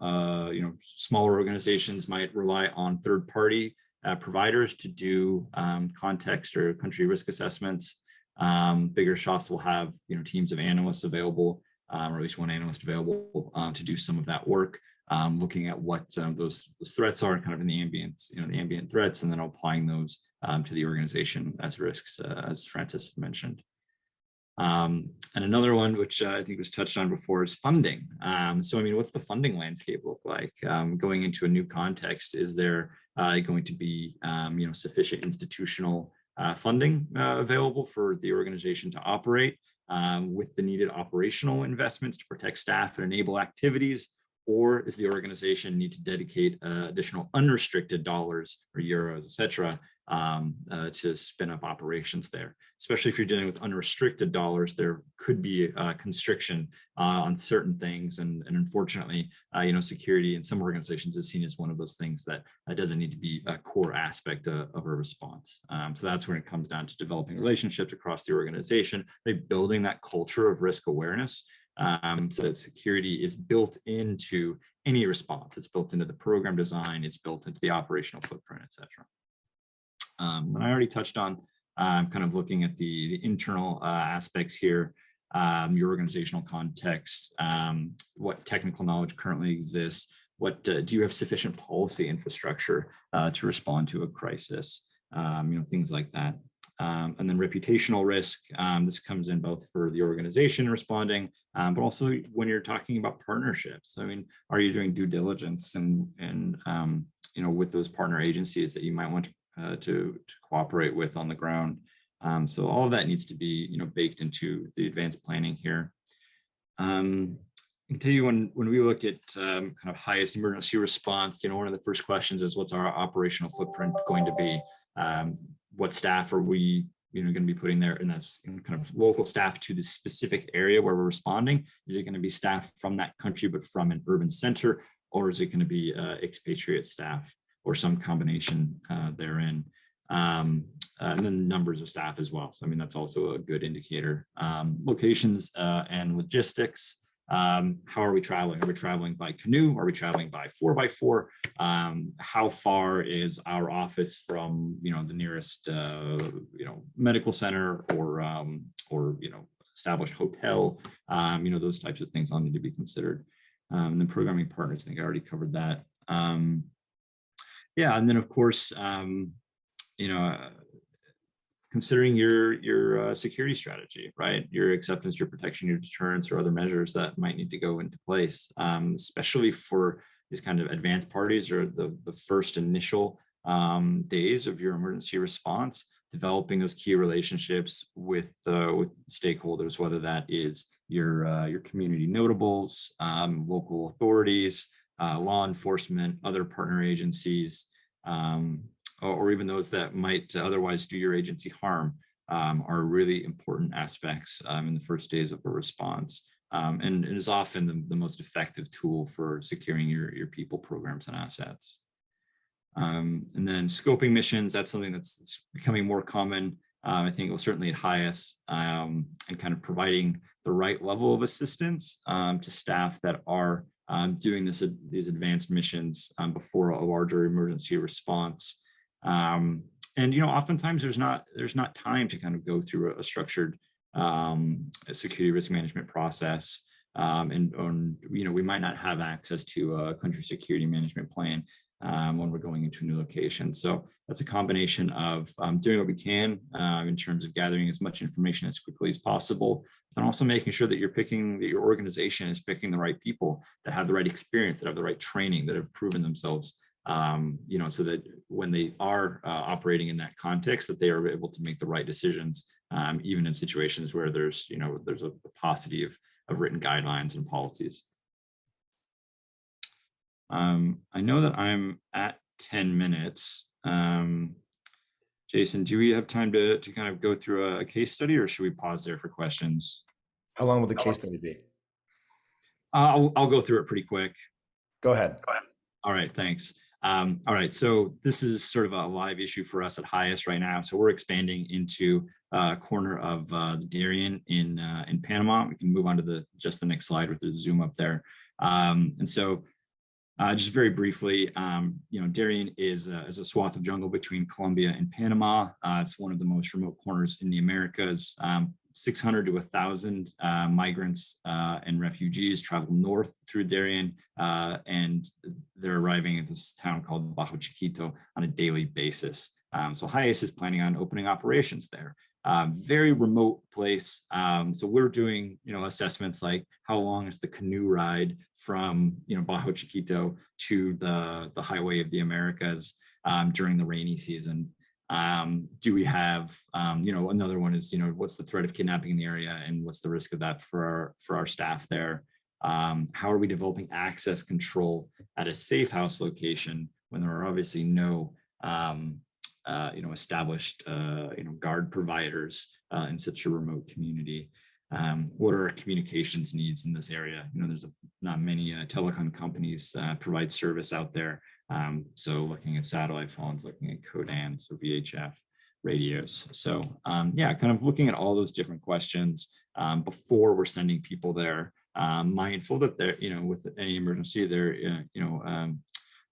F: smaller organizations might rely on third-party providers to do context or country risk assessments. Bigger shops will have teams of analysts available, or at least one analyst available to do some of that work, looking at what those threats are, kind of in the ambient threats, and then applying those to the organization as risks, as Francis mentioned. And another one, which I think was touched on before, is funding. So, I mean, what's the funding landscape look like going into a new context? Is there going to be sufficient institutional funding available for the organization to operate with the needed operational investments to protect staff and enable activities? Or is the organization need to dedicate additional unrestricted dollars or euros, et cetera, to spin up operations there? Especially if you're dealing with unrestricted dollars, there could be a constriction on certain things. And unfortunately, security in some organizations is seen as one of those things that doesn't need to be a core aspect of a response. So that's when it comes down to developing relationships across the organization, building that culture of risk awareness, so that security is built into any response. It's built into the program design, it's built into the operational footprint, et cetera. And I already touched on kind of looking at the internal aspects here, your organizational context, what technical knowledge currently exists, what do you have sufficient policy infrastructure to respond to a crisis, things like that. And then reputational risk, this comes in both for the organization responding, but also when you're talking about partnerships. I mean, are you doing due diligence and with those partner agencies that you might want to cooperate with on the ground? So all of that needs to be baked into the advanced planning here. I can tell you when we look at kind of highest emergency response, one of the first questions is, what's our operational footprint going to be? What staff are we going to be putting there? And that's kind of local staff to the specific area where we're responding. Is it going to be staff from that country but from an urban center, or is it going to be expatriate staff or some combination therein? And then numbers of staff as well. So, I mean, that's also a good indicator. Locations and logistics. How are we traveling? Are we traveling by canoe? Are we traveling by 4x4? How far is our office from, the nearest, medical center or established hotel? Those types of things all need to be considered. And then programming partners, I think I already covered that. Yeah, and then of course, considering your security strategy, right? Your acceptance, your protection, your deterrence, or other measures that might need to go into place, especially for these kind of advanced parties or the first initial days of your emergency response, developing those key relationships with stakeholders, whether that is your community notables, local authorities, law enforcement, other partner agencies, or even those that might otherwise do your agency harm, are really important aspects in the first days of a response. And it is often the most effective tool for securing your people, programs, and assets. And then scoping missions, that's something that's becoming more common. I think, well, certainly at HIAS, and kind of providing the right level of assistance to staff that are doing these advanced missions before a larger emergency response. And oftentimes there's not time to kind of go through a structured security risk management process, and we might not have access to a country security management plan when we're going into a new location. So that's a combination of doing what we can in terms of gathering as much information as quickly as possible, and also making sure that your organization is picking the right people that have the right experience, that have the right training, that have proven themselves, so that when they are operating in that context, that they are able to make the right decisions, even in situations where there's a paucity of written guidelines and policies. I know that I'm at 10 minutes. Jason, do we have time to kind of go through a case study, or should we pause there for questions?
B: How long will the case study be?
F: I'll go through it pretty quick.
B: Go ahead.
F: All right, thanks. All right, so this is sort of a live issue for us at HIAS right now. So we're expanding into a corner of Darien in Panama. We can move on to just the next slide with the zoom up there. And so just very briefly, Darien is a swath of jungle between Colombia and Panama. It's one of the most remote corners in the Americas. 600 to 1,000 migrants and refugees travel north through Darien, and they're arriving at this town called Bajo Chiquito on a daily basis. So HIAS is planning on opening operations there. Very remote place. So we're doing, assessments like how long is the canoe ride from, Bajo Chiquito to the highway of the Americas during the rainy season. Do we have, another one is, what's the threat of kidnapping in the area and what's the risk of that for our staff there? How are we developing access control at a safe house location when there are obviously no established, guard providers in such a remote community? What are our communications needs in this area? There's not many telecom companies provide service out there. So looking at satellite phones, looking at CODAN, so VHF radios. So kind of looking at all those different questions before we're sending people there, mindful that there, with any emergency there,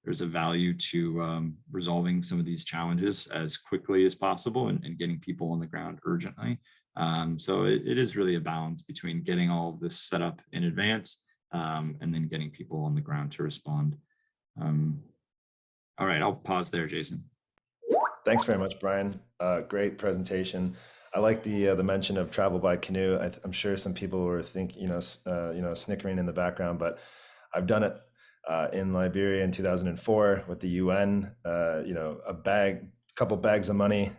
F: there's a value to resolving some of these challenges as quickly as possible and getting people on the ground urgently. So it is really a balance between getting all of this set up in advance and then getting people on the ground to respond. All right, I'll pause there, Jason.
B: Thanks very much, Brian. Great presentation. I like the mention of travel by canoe. I'm sure some people were thinking, snickering in the background, but I've done it in Liberia in 2004 with the UN. A couple bags of money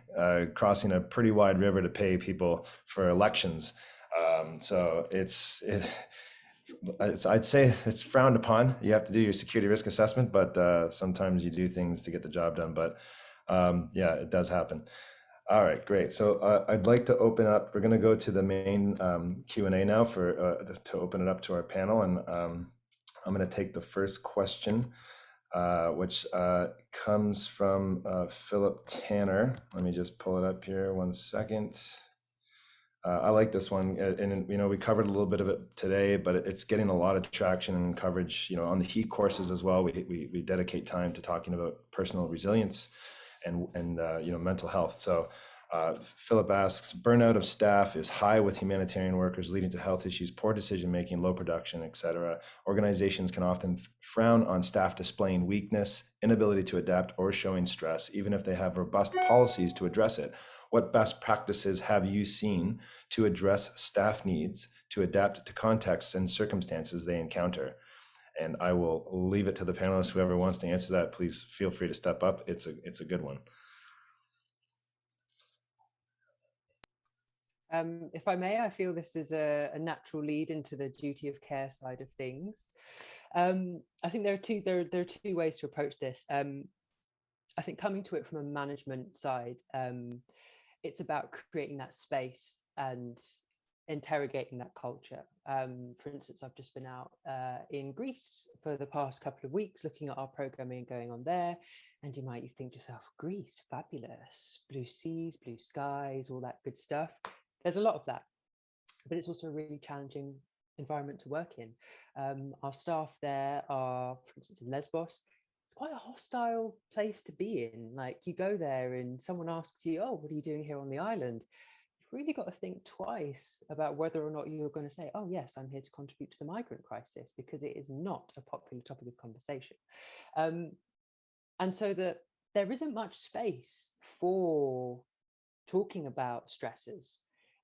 B: crossing a pretty wide river to pay people for elections. So I'd say it's frowned upon. You have to do your security risk assessment, but sometimes you do things to get the job done. But it does happen. All right, great. So I'd like to open up. We're going to go to the main Q&A now to open it up to our panel, and I'm going to take the first question which comes from Philip Tanner. Let me just pull it up here 1 second. I like this one, and we covered a little bit of it today, but it's getting a lot of traction and coverage. On the HEAT courses as well. We dedicate time to talking about personal resilience and mental health. So Philip asks, burnout of staff is high with humanitarian workers, leading to health issues, poor decision making, low production, etc. Organizations can often frown on staff displaying weakness, inability to adapt, or showing stress, even if they have robust policies to address it. What best practices have you seen to address staff needs to adapt to contexts and circumstances they encounter? And I will leave it to the panelists. Whoever wants to answer that, please feel free to step up. It's a good one.
D: If I may, I feel this is a natural lead into the duty of care side of things. I think there are two ways to approach this. I think coming to it from a management side, it's about creating that space and interrogating that culture. For instance, I've just been out in Greece for the past couple of weeks looking at our programming going on there. And you might think to yourself, Greece, fabulous, blue seas, blue skies, all that good stuff. There's a lot of that, but it's also a really challenging environment to work in. Our staff there are, for instance, in Lesbos. It's quite a hostile place to be in. Like, you go there and someone asks you, oh, what are you doing here on the island? You've really got to think twice about whether or not you're going to say, oh, yes, I'm here to contribute to the migrant crisis, because it is not a popular topic of conversation. And so that there isn't much space for talking about stressors.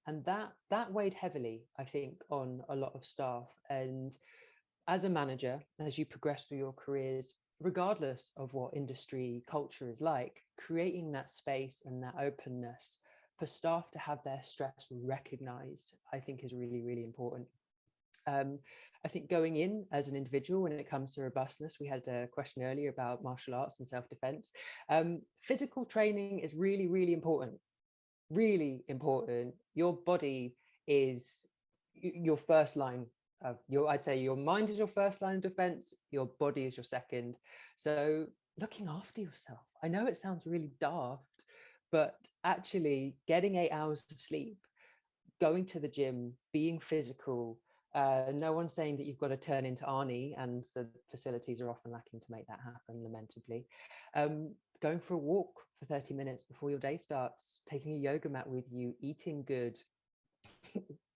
D: And that weighed heavily, I think, on a lot of staff. And as a manager, as you progress through your careers, regardless of what industry culture is like, creating that space and that openness for staff to have their stress recognized, I think is really, really important. I think going in as an individual, when it comes to robustness, we had a question earlier about martial arts and self-defense. Physical training is really, really important. Really important. Your body is your first line of I'd say your mind is your first line of defense, your body is your second. So looking after yourself. I know it sounds really daft, but actually getting 8 hours of sleep, going to the gym, being physical. No one's saying that you've got to turn into Arnie, and the facilities are often lacking to make that happen, lamentably. Going for a walk for 30 minutes before your day starts, taking a yoga mat with you, eating good,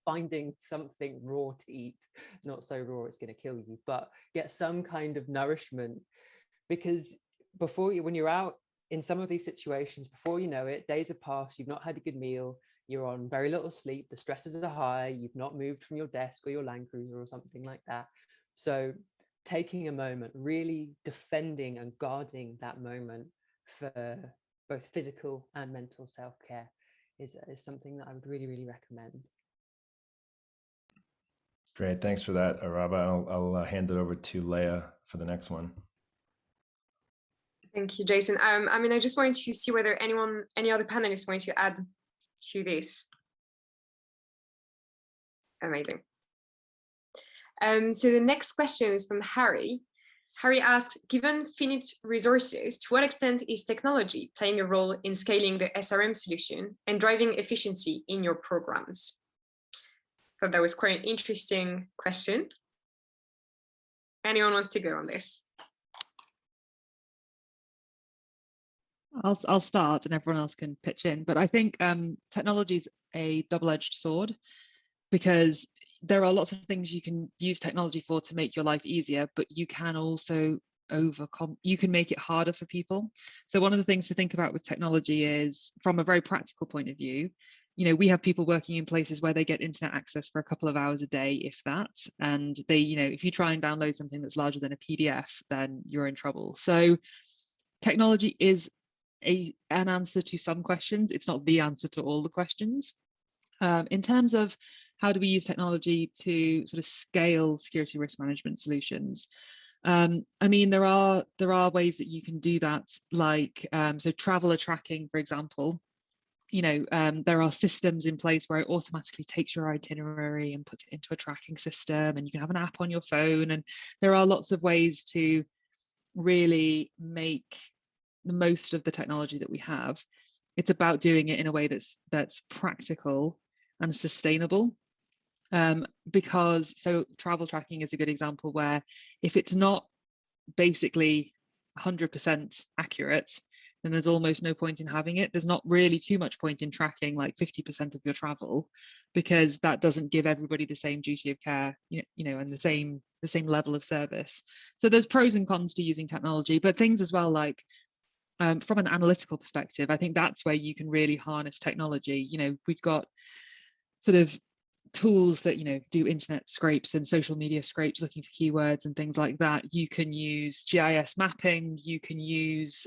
D: finding something raw to eat, not so raw it's going to kill you, but get some kind of nourishment, because when you're out in some of these situations, before you know it, days have passed, you've not had a good meal, you're on very little sleep, the stresses are high, you've not moved from your desk or your Land Cruiser or something like that. So taking a moment, really defending and guarding that moment for both physical and mental self-care is something that I would really, really recommend.
B: Great, thanks for that, Araba. I'll hand it over to Leah for the next one.
A: Thank you, Jason. I just wanted to see whether any other panelists want to add to this. Amazing. So the next question is from Harry. Harry asks, given finite resources, to what extent is technology playing a role in scaling the SRM solution and driving efficiency in your programs? I thought that was quite an interesting question. Anyone wants to go on this?
C: I'll start and everyone else can pitch in, but I think technology is a double-edged sword, because there are lots of things you can use technology for to make your life easier, but you can also you can make it harder for people. So one of the things to think about with technology is, from a very practical point of view, we have people working in places where they get internet access for a couple of hours a day, if that, and they, if you try and download something that's larger than a PDF, then you're in trouble. So technology is an answer to some questions. It's not the answer to all the questions. In terms of how do we use technology to sort of scale security risk management solutions? There are ways that you can do that, like so traveler tracking, for example. There are systems in place where it automatically takes your itinerary and puts it into a tracking system, and you can have an app on your phone, and there are lots of ways to really make the most of the technology that we have. It's about doing it in a way that's practical and sustainable. Because travel tracking is a good example where if it's not basically 100% accurate, then there's almost no point in having it. There's not really too much point in tracking like 50% of your travel, because that doesn't give everybody the same duty of care, and the same level of service. So there's pros and cons to using technology, but things as well like from an analytical perspective, I think that's where you can really harness technology. We've got sort of tools that do internet scrapes and social media scrapes looking for keywords and things like that. You can use GIS mapping, you can use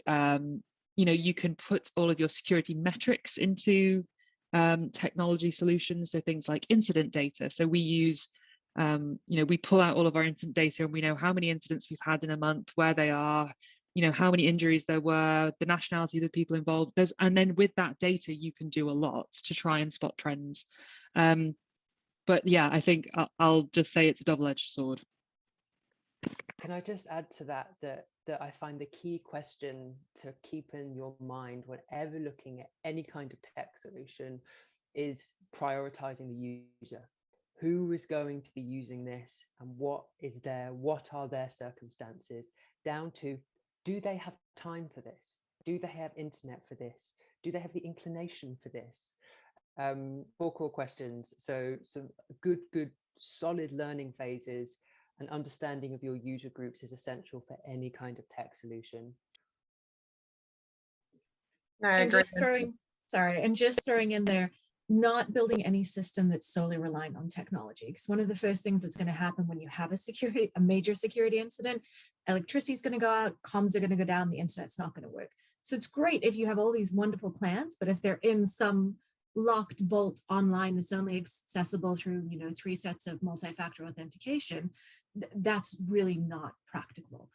C: you can put all of your security metrics into technology solutions, so things like incident data. So we use we pull out all of our incident data and we know how many incidents we've had in a month, where they are, how many injuries there were, the nationality of the people involved. And then with that data you can do a lot to try and spot trends. But yeah, I think I'll just say it's a double-edged sword.
D: Can I just add to that I find the key question to keep in your mind whenever looking at any kind of tech solution is prioritizing the user. Who is going to be using this, and what are their circumstances, down to, do they have time for this? Do they have internet for this? Do they have the inclination for this? 4 core questions. So some good solid learning phases and understanding of your user groups is essential for any kind of tech solution.
E: And just throwing in there, not building any system that's solely reliant on technology, because one of the first things that's going to happen when you have a major security incident, electricity is going to go out, comms are going to go down, the internet's not going to work. So it's great if you have all these wonderful plans, but if they're in some locked vault online that's only accessible through 3 sets of multi-factor authentication, that's really not practical.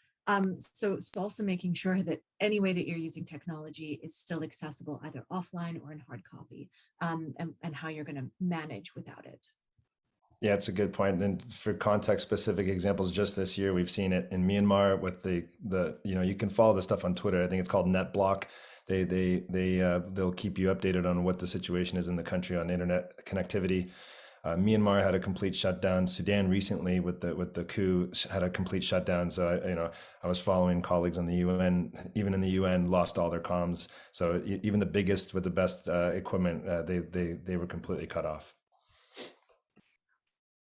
E: So it's also making sure that any way that you're using technology is still accessible either offline or in hard copy, and how you're going to manage without it.
B: Yeah, it's a good point. And for context specific examples, just this year we've seen it in Myanmar with the you can follow the stuff on Twitter. I think it's called NetBlock. They'll keep you updated on what the situation is in the country on internet connectivity. Myanmar had a complete shutdown. Sudan recently with the coup had a complete shutdown. So I was following colleagues on the UN, even in the UN, lost all their comms. So even the biggest with the best equipment, they were completely cut off.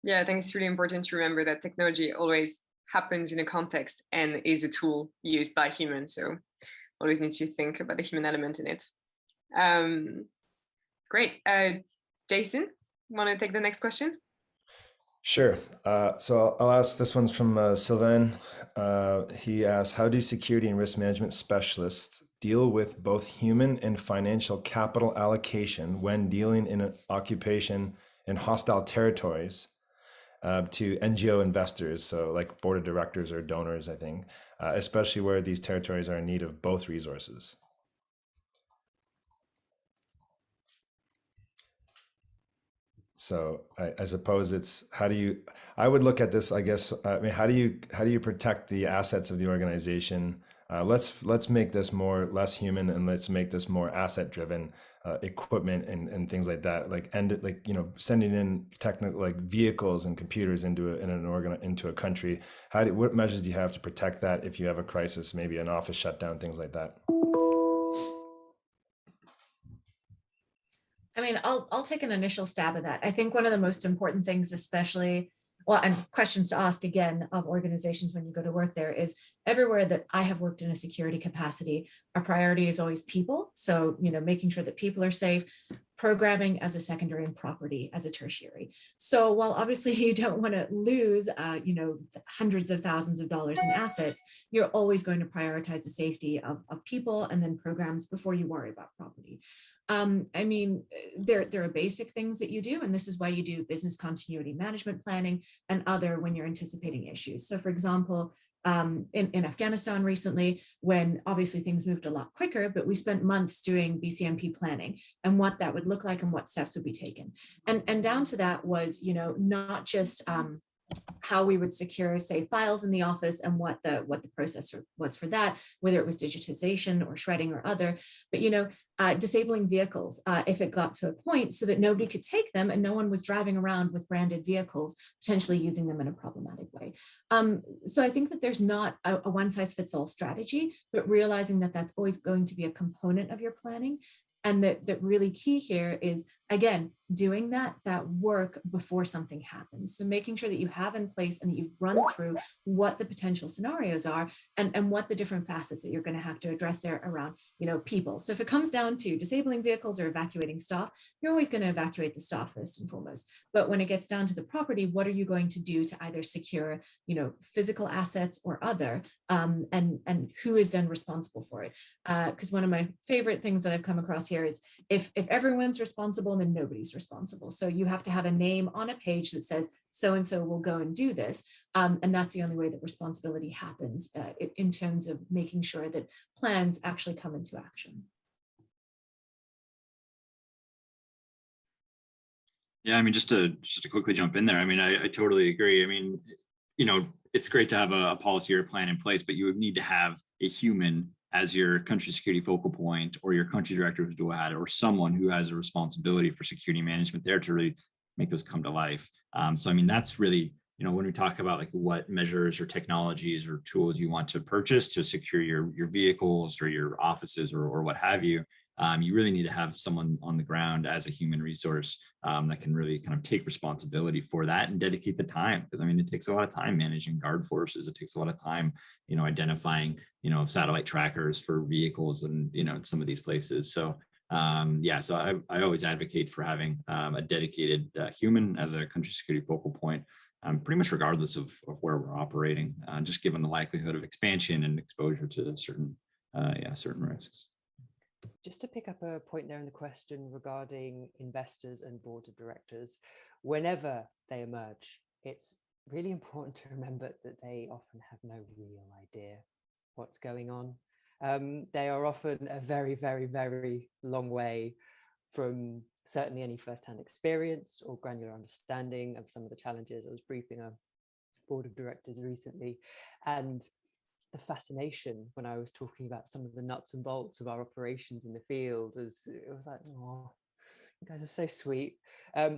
A: Yeah, I think it's really important to remember that technology always happens in a context and is a tool used by humans. So always need to think about the human element in it. Great. Jason, want to take the next question?
B: Sure. So I'll ask, this one's from Sylvain. He asks, how do security and risk management specialists deal with both human and financial capital allocation when dealing in an occupation in hostile territories to NGO investors, so like board of directors or donors, I think, especially where these territories are in need of both resources? So I suppose it's, I would look at this, I guess, how do you protect the assets of the organization? Let's make this less human, and let's make this more asset driven, equipment and things like that, sending in technical vehicles and computers into a country. What measures do you have to protect that if you have a crisis, maybe an office shutdown, things like that?
E: I mean, I'll take an initial stab at that. I think one of the most important things, especially, and questions to ask again of organizations when you go to work there, is everywhere that I have worked in a security capacity, our priority is always people. So, making sure that people are safe, programming as a secondary, and property as a tertiary. So while obviously you don't want to lose, hundreds of thousands of dollars in assets, you're always going to prioritize the safety of people and then programs before you worry about property. I mean, there are basic things that you do, and this is why you do business continuity management planning and other when you're anticipating issues. So for example, in Afghanistan recently, when obviously things moved a lot quicker, but we spent months doing BCMP planning and what that would look like and what steps would be taken. And down to that was, not just how we would secure, say, files in the office and what the process was for that, whether it was digitization or shredding or other. But disabling vehicles if it got to a point so that nobody could take them and no one was driving around with branded vehicles, potentially using them in a problematic way. So I think that there's not a one-size-fits-all strategy, but realizing that that's always going to be a component of your planning. And that really key here is, again, doing that work before something happens. So making sure that you have in place and that you've run through what the potential scenarios are and what the different facets that you're going to have to address there around, people. So if it comes down to disabling vehicles or evacuating staff, you're always going to evacuate the staff first and foremost. But when it gets down to the property, what are you going to do to either secure, physical assets or other, and who is then responsible for it? Because one of my favorite things that I've come across here is if everyone's responsible, then nobody's responsible. So you have to have a name on a page that says so-and-so will go and do this. And that's the only way that responsibility happens in terms of making sure that plans actually come into action.
F: Yeah, I mean, just to quickly jump in there, I mean, I totally agree. I mean, it's great to have a policy or a plan in place, but you would need to have a human as your country security focal point, or your country director who's dual hat, or someone who has a responsibility for security management there to really make those come to life. So, I mean, that's really, when we talk about like what measures or technologies or tools you want to purchase to secure your vehicles or your offices or what have you, you really need to have someone on the ground as a human resource that can really kind of take responsibility for that and dedicate the time. Because I mean, it takes a lot of time managing guard forces. It takes a lot of time, identifying, satellite trackers for vehicles and, some of these places. So so I always advocate for having a dedicated human as a country security focal point, pretty much regardless of where we're operating, just given the likelihood of expansion and exposure to certain risks.
D: Just to pick up a point there in the question regarding investors and boards of directors, whenever they emerge, it's really important to remember that they often have no real idea what's going on. They are often a very, very, very long way from certainly any first-hand experience or granular understanding of some of the challenges. I was briefing a board of directors recently, and the fascination when I was talking about some of the nuts and bolts of our operations in the field it was like, oh, you guys are so sweet.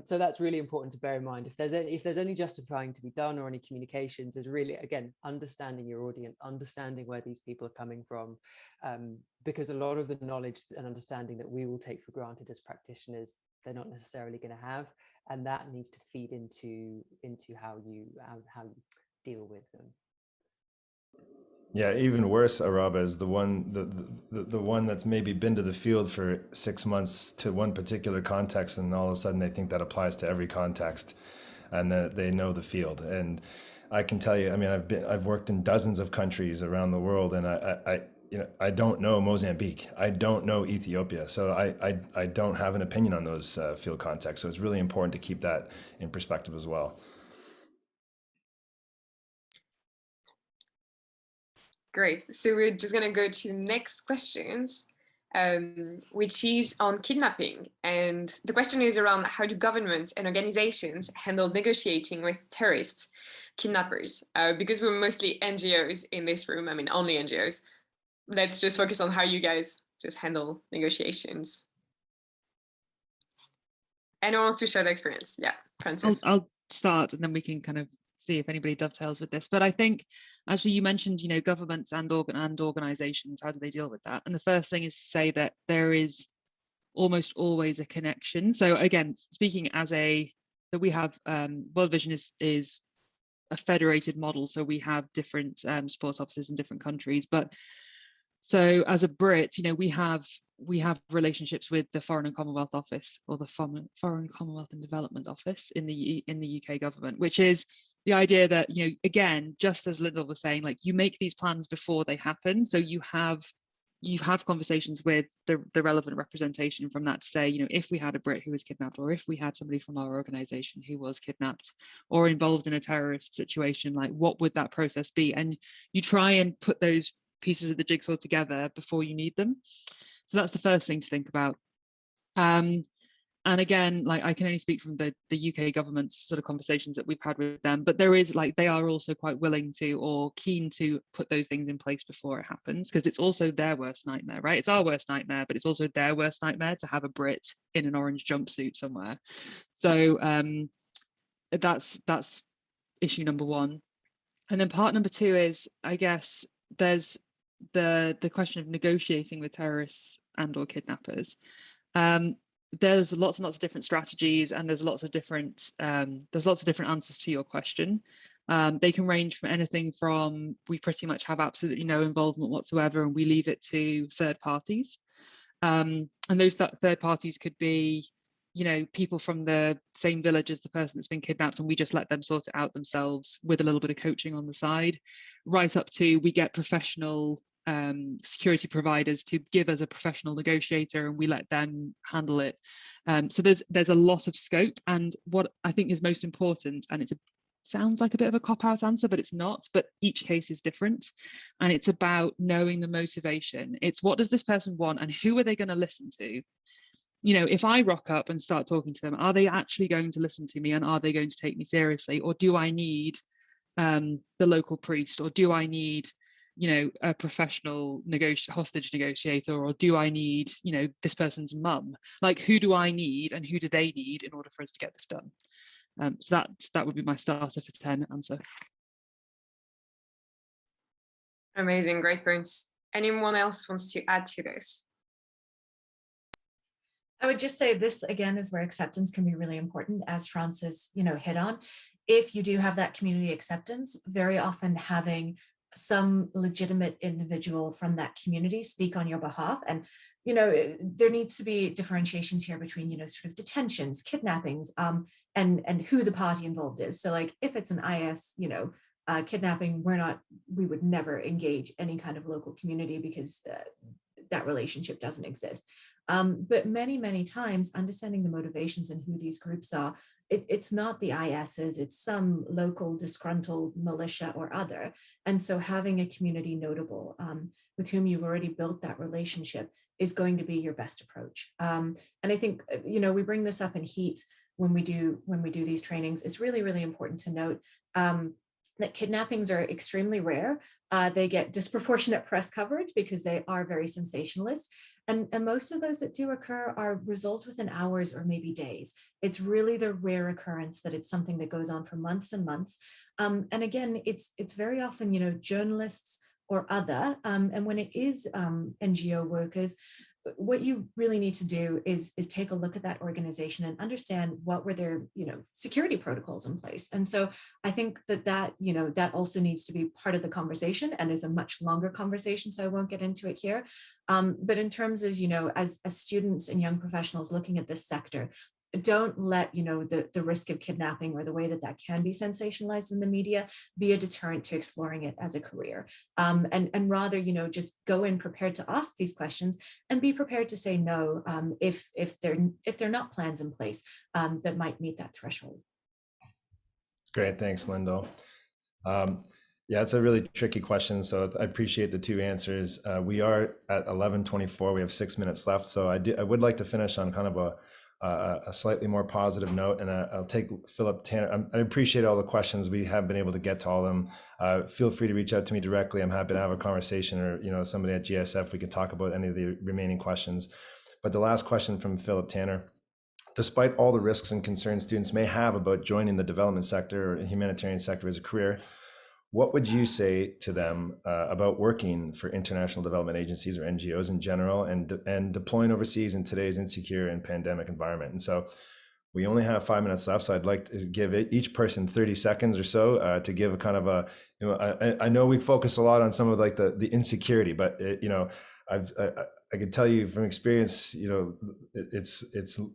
D: So that's really important to bear in mind. If there's any justifying to be done or any communications, is really, again, understanding your audience, understanding where these people are coming from, because a lot of the knowledge and understanding that we will take for granted as practitioners, they're not necessarily going to have, and that needs to feed into how you deal with them.
B: Yeah, even worse, Araba, is the one that's maybe been to the field for 6 months to one particular context, and all of a sudden they think that applies to every context, and that they know the field. And I can tell you, I mean, I've worked in dozens of countries around the world, and I don't know Mozambique, I don't know Ethiopia, so I don't have an opinion on those field contexts. So it's really important to keep that in perspective as well.
A: Great. So we're just going to go to next questions, which is on kidnapping. And the question is around how do governments and organizations handle negotiating with terrorists, kidnappers? Because we're mostly NGOs in this room, I mean, only NGOs. Let's just focus on how you guys just handle negotiations. Anyone wants to share their experience? Yeah, Francis.
C: I'll start, and then we can kind of see if anybody dovetails with this. But I think actually you mentioned, governments and organizations, how do they deal with that? And the first thing is to say that there is almost always a connection. So again, speaking so we have World Vision is a federated model. So we have different support offices in different countries. But so as a Brit, we have relationships with the Foreign and Commonwealth Office, or the Foreign, Commonwealth and Development Office in the UK government, which is the idea that, again, just as Lyndall was saying, like, you make these plans before they happen. So you have conversations with the relevant representation from that to say, if we had a Brit who was kidnapped, or if we had somebody from our organization who was kidnapped or involved in a terrorist situation, like, what would that process be? And you try and put those pieces of the jigsaw together before you need them. So that's the first thing to think about. And again, like, I can only speak from the UK government's sort of conversations that we've had with them, but there is, like, they are also quite willing to or keen to put those things in place before it happens, because it's also their worst nightmare, right? It's our worst nightmare, but it's also their worst nightmare to have a Brit in an orange jumpsuit somewhere. So that's issue number one. And then part number two is, I guess, there's the question of negotiating with terrorists and or kidnappers. There's lots and lots of different strategies, and there's lots of different answers to your question. They can range from anything from, we pretty much have absolutely no involvement whatsoever and we leave it to third parties. And those third parties could be, you know, people from the same village as the person that's been kidnapped, and we just let them sort it out themselves with a little bit of coaching on the side, right up to, we get professional security providers to give us a professional negotiator and we let them handle it. So there's a lot of scope. And what I think is most important, and sounds like a bit of a cop-out answer, but it's not, but each case is different, and it's about knowing the motivation. It's, what does this person want and who are they going to listen to? You know, if I rock up and start talking to them, are they actually going to listen to me, and are they going to take me seriously? Or do I need the local priest, or do I need, you know, a professional hostage negotiator, or do I need, you know, this person's mum? Like, who do I need and who do they need in order for us to get this done? So that would be my starter for 10 answer.
A: Amazing, great points. Anyone else wants to add to this?
E: I would just say this again is where acceptance can be really important, as Francis, you know, hit on. If you do have that community acceptance, very often having some legitimate individual from that community speak on your behalf. And, you know, there needs to be differentiations here between, you know, sort of detentions, kidnappings, and who the party involved is. So like, if it's an IS, you know, kidnapping, we would never engage any kind of local community, because that relationship doesn't exist. But many, many times, understanding the motivations and who these groups are, it's not the ISs, it's some local disgruntled militia or other. And so having a community notable with whom you've already built that relationship is going to be your best approach. And I think, you know, we bring this up in heat when we do these trainings. It's really, really important to note that kidnappings are extremely rare. They get disproportionate press coverage because they are very sensationalist. And most of those that do occur are result within hours or maybe days. It's really the rare occurrence that it's something that goes on for months and months. And again, it's very often, you know, journalists or other, and when it is NGO workers, what you really need to do is take a look at that organization and understand what were their, you know, security protocols in place. And so I think that you know, that also needs to be part of the conversation, and is a much longer conversation, so I won't get into it here. But in terms of, you know, as students and young professionals looking at this sector, don't let, you know, the risk of kidnapping or the way that can be sensationalized in the media be a deterrent to exploring it as a career. And rather, you know, just go in prepared to ask these questions and be prepared to say no if they're not plans in place that might meet that threshold.
B: Great, thanks, Lyndall. Yeah, it's a really tricky question, so I appreciate the two answers. We are at 11:24. We have 6 minutes left, so I would like to finish on kind of a slightly more positive note, and I'll take Philip Tanner. I appreciate all the questions. We have been able to get to all of them. Feel free to reach out to me directly. I'm happy to have a conversation, or, you know, somebody at GSF, we can talk about any of the remaining questions. But the last question from Philip Tanner: despite all the risks and concerns students may have about joining the development sector or humanitarian sector as a career, what would you say to them about working for international development agencies or NGOs in general, and deploying overseas in today's insecure and pandemic environment? And so we only have 5 minutes left, so I'd like to give each person 30 seconds or so to give a kind of a, you know, I know we focus a lot on some of like the insecurity, but you know, I can tell you from experience, you know, it's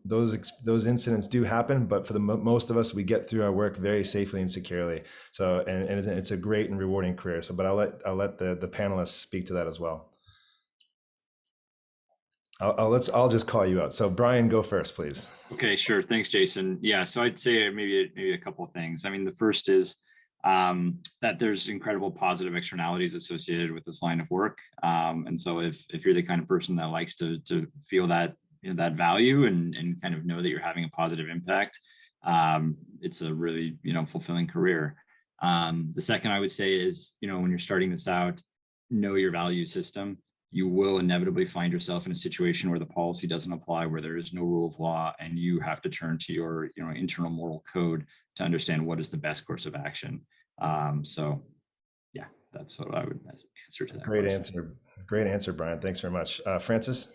B: those incidents do happen, but for the most of us, we get through our work very safely and securely. So, and it's a great and rewarding career. So, but I'll let the panelists speak to that as well. I'll just call you out. So Brian, go first, please.
F: Okay, sure. Thanks, Jason. Yeah, so I'd say maybe a couple of things. I mean, the first is that there's incredible positive externalities associated with this line of work. And so if you're the kind of person that likes to feel that that value and kind of know that you're having a positive impact, it's a really, fulfilling career. The second I would say is, when you're starting this out, know your value system. You will inevitably find yourself in a situation where the policy doesn't apply, where there is no rule of law, and you have to turn to your internal moral code to understand what is the best course of action. So yeah, that's what I would answer to that.
B: Great
F: question.
B: answer. Great answer, Brian. Thanks very much. Francis?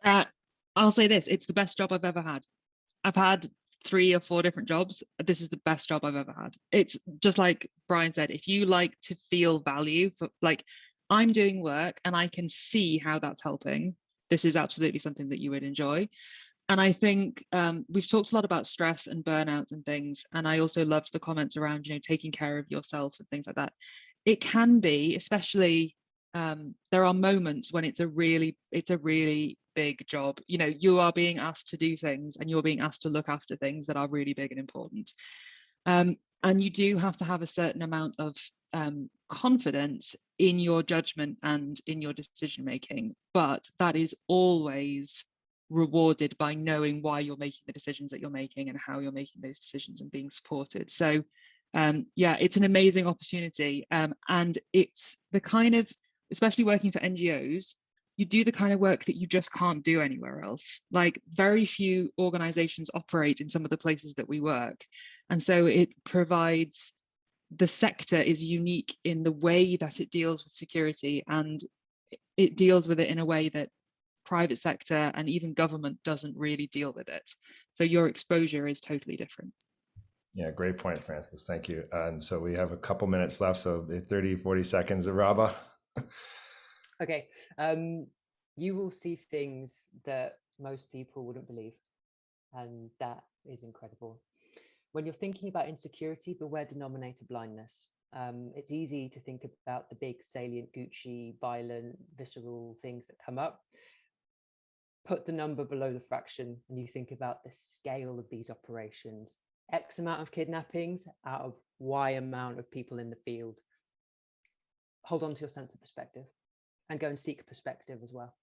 C: I'll say this, it's the best job I've ever had. I've had 3 or 4 different jobs. This is the best job I've ever had. It's just like Brian said, if you like to feel value, for like I'm doing work and I can see how that's helping, this is absolutely something that you would enjoy. And I think we've talked a lot about stress and burnout and things. And I also loved the comments around, taking care of yourself and things like that. It can be, especially there are moments when it's a really big job. You are being asked to do things and you're being asked to look after things that are really big and important. And you do have to have a certain amount of confidence in your judgment and in your decision making, but that is always rewarded by knowing why you're making the decisions that you're making and how you're making those decisions and being supported. So yeah, it's an amazing opportunity, and it's the kind of, especially working for NGOs, you do the kind of work that you just can't do anywhere else. Like very few organizations operate in some of the places that we work, and so it provides, the sector is unique in the way that it deals with security, and it deals with it in a way that private sector and even government doesn't really deal with it. So your exposure is totally different.
B: Yeah, great point, Francis. Thank you. And so we have a couple minutes left, so 30, 40 seconds. Araba?
D: Okay. You will see things that most people wouldn't believe, and that is incredible. When you're thinking about insecurity, beware denominator blindness. It's easy to think about the big, salient, Gucci, violent, visceral things that come up. Put the number below the fraction and you think about the scale of these operations. X amount of kidnappings out of Y amount of people in the field. Hold on to your sense of perspective and go and seek perspective as well.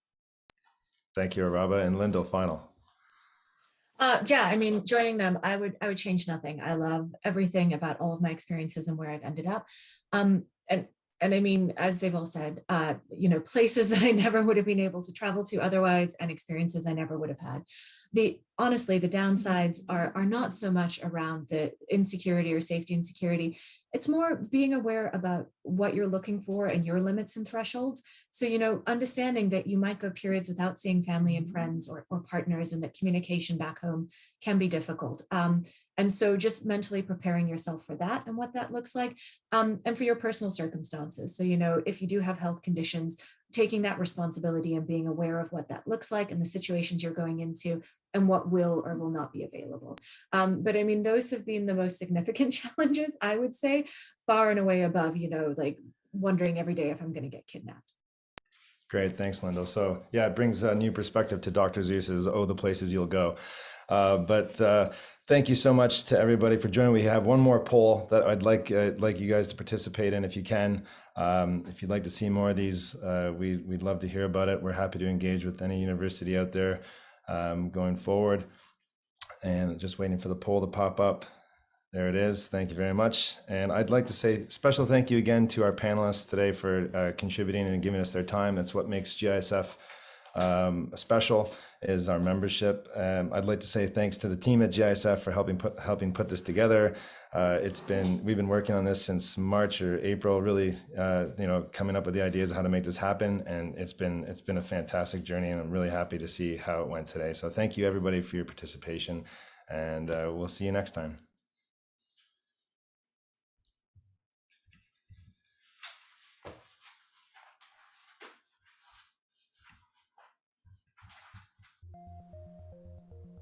B: Thank you, Araba. And Lyndall, final.
E: Yeah, I mean, joining them, I would change nothing. I love everything about all of my experiences and where I've ended up. And I mean, as they've all said, places that I never would have been able to travel to otherwise, and experiences I never would have had. Honestly, the downsides are not so much around the insecurity or safety insecurity. It's more being aware about what you're looking for and your limits and thresholds. So, understanding that you might go periods without seeing family and friends or partners, and that communication back home can be difficult. And so just mentally preparing yourself for that and what that looks like, and for your personal circumstances. So, if you do have health conditions, taking that responsibility and being aware of what that looks like and the situations you're going into and what will or will not be available. But I mean, those have been the most significant challenges, I would say, far and away above, like wondering every day if I'm going to get kidnapped.
B: Great, thanks, Lyndall. So yeah, it brings a new perspective to Dr. Zeus's the places you'll go. But thank you so much to everybody for joining. We have one more poll that I'd like you guys to participate in if you can. If you'd like to see more of these, we'd love to hear about it. We're happy to engage with any university out there going forward. And just waiting for the poll to pop up. There it is. Thank you very much. And I'd like to say special thank you again to our panelists today for contributing and giving us their time. That's what makes GISF special, is our membership. I'd like to say thanks to the team at GISF for helping put this together. We've been working on this since March or April, really, coming up with the ideas of how to make this happen. And it's been a fantastic journey, and I'm really happy to see how it went today. So thank you everybody for your participation, and we'll see you next time.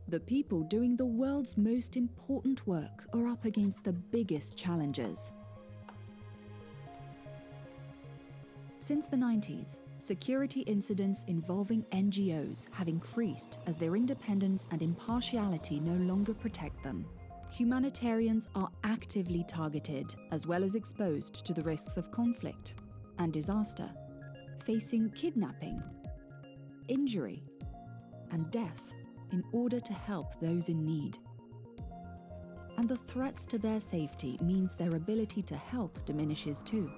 G: The people doing the world's most important work are up against the biggest challenges. Since the 90s, security incidents involving NGOs have increased as their independence and impartiality no longer protect them. Humanitarians are actively targeted, as well as exposed to the risks of conflict and disaster, facing kidnapping, injury, and death in order to help those in need. And the threats to their safety means their ability to help diminishes too.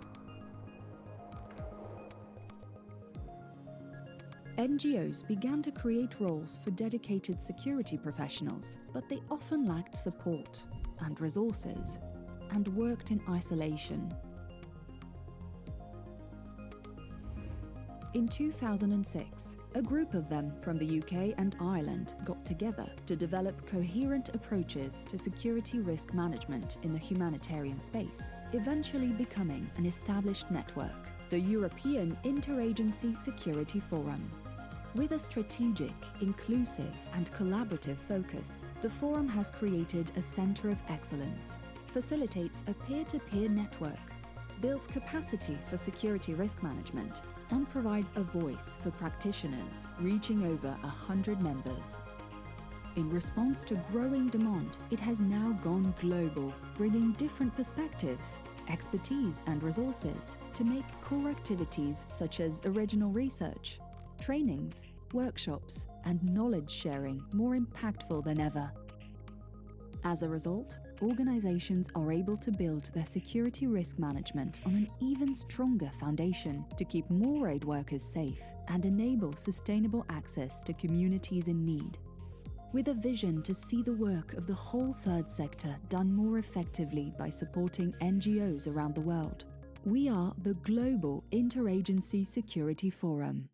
G: NGOs began to create roles for dedicated security professionals, but they often lacked support and resources and worked in isolation. In 2006, a group of them from the UK and Ireland got together to develop coherent approaches to security risk management in the humanitarian space, eventually becoming an established network, the European Interagency Security Forum. With a strategic, inclusive, and collaborative focus, the Forum has created a center of excellence, facilitates a peer-to-peer network, builds capacity for security risk management, and provides a voice for practitioners reaching over 100 members. In response to growing demand, it has now gone global, bringing different perspectives, expertise, and resources to make core activities such as original research, trainings, workshops, and knowledge sharing more impactful than ever. As a result, organizations are able to build their security risk management on an even stronger foundation to keep more aid workers safe and enable sustainable access to communities in need. With a vision to see the work of the whole third sector done more effectively by supporting NGOs around the world, we are the Global Interagency Security Forum.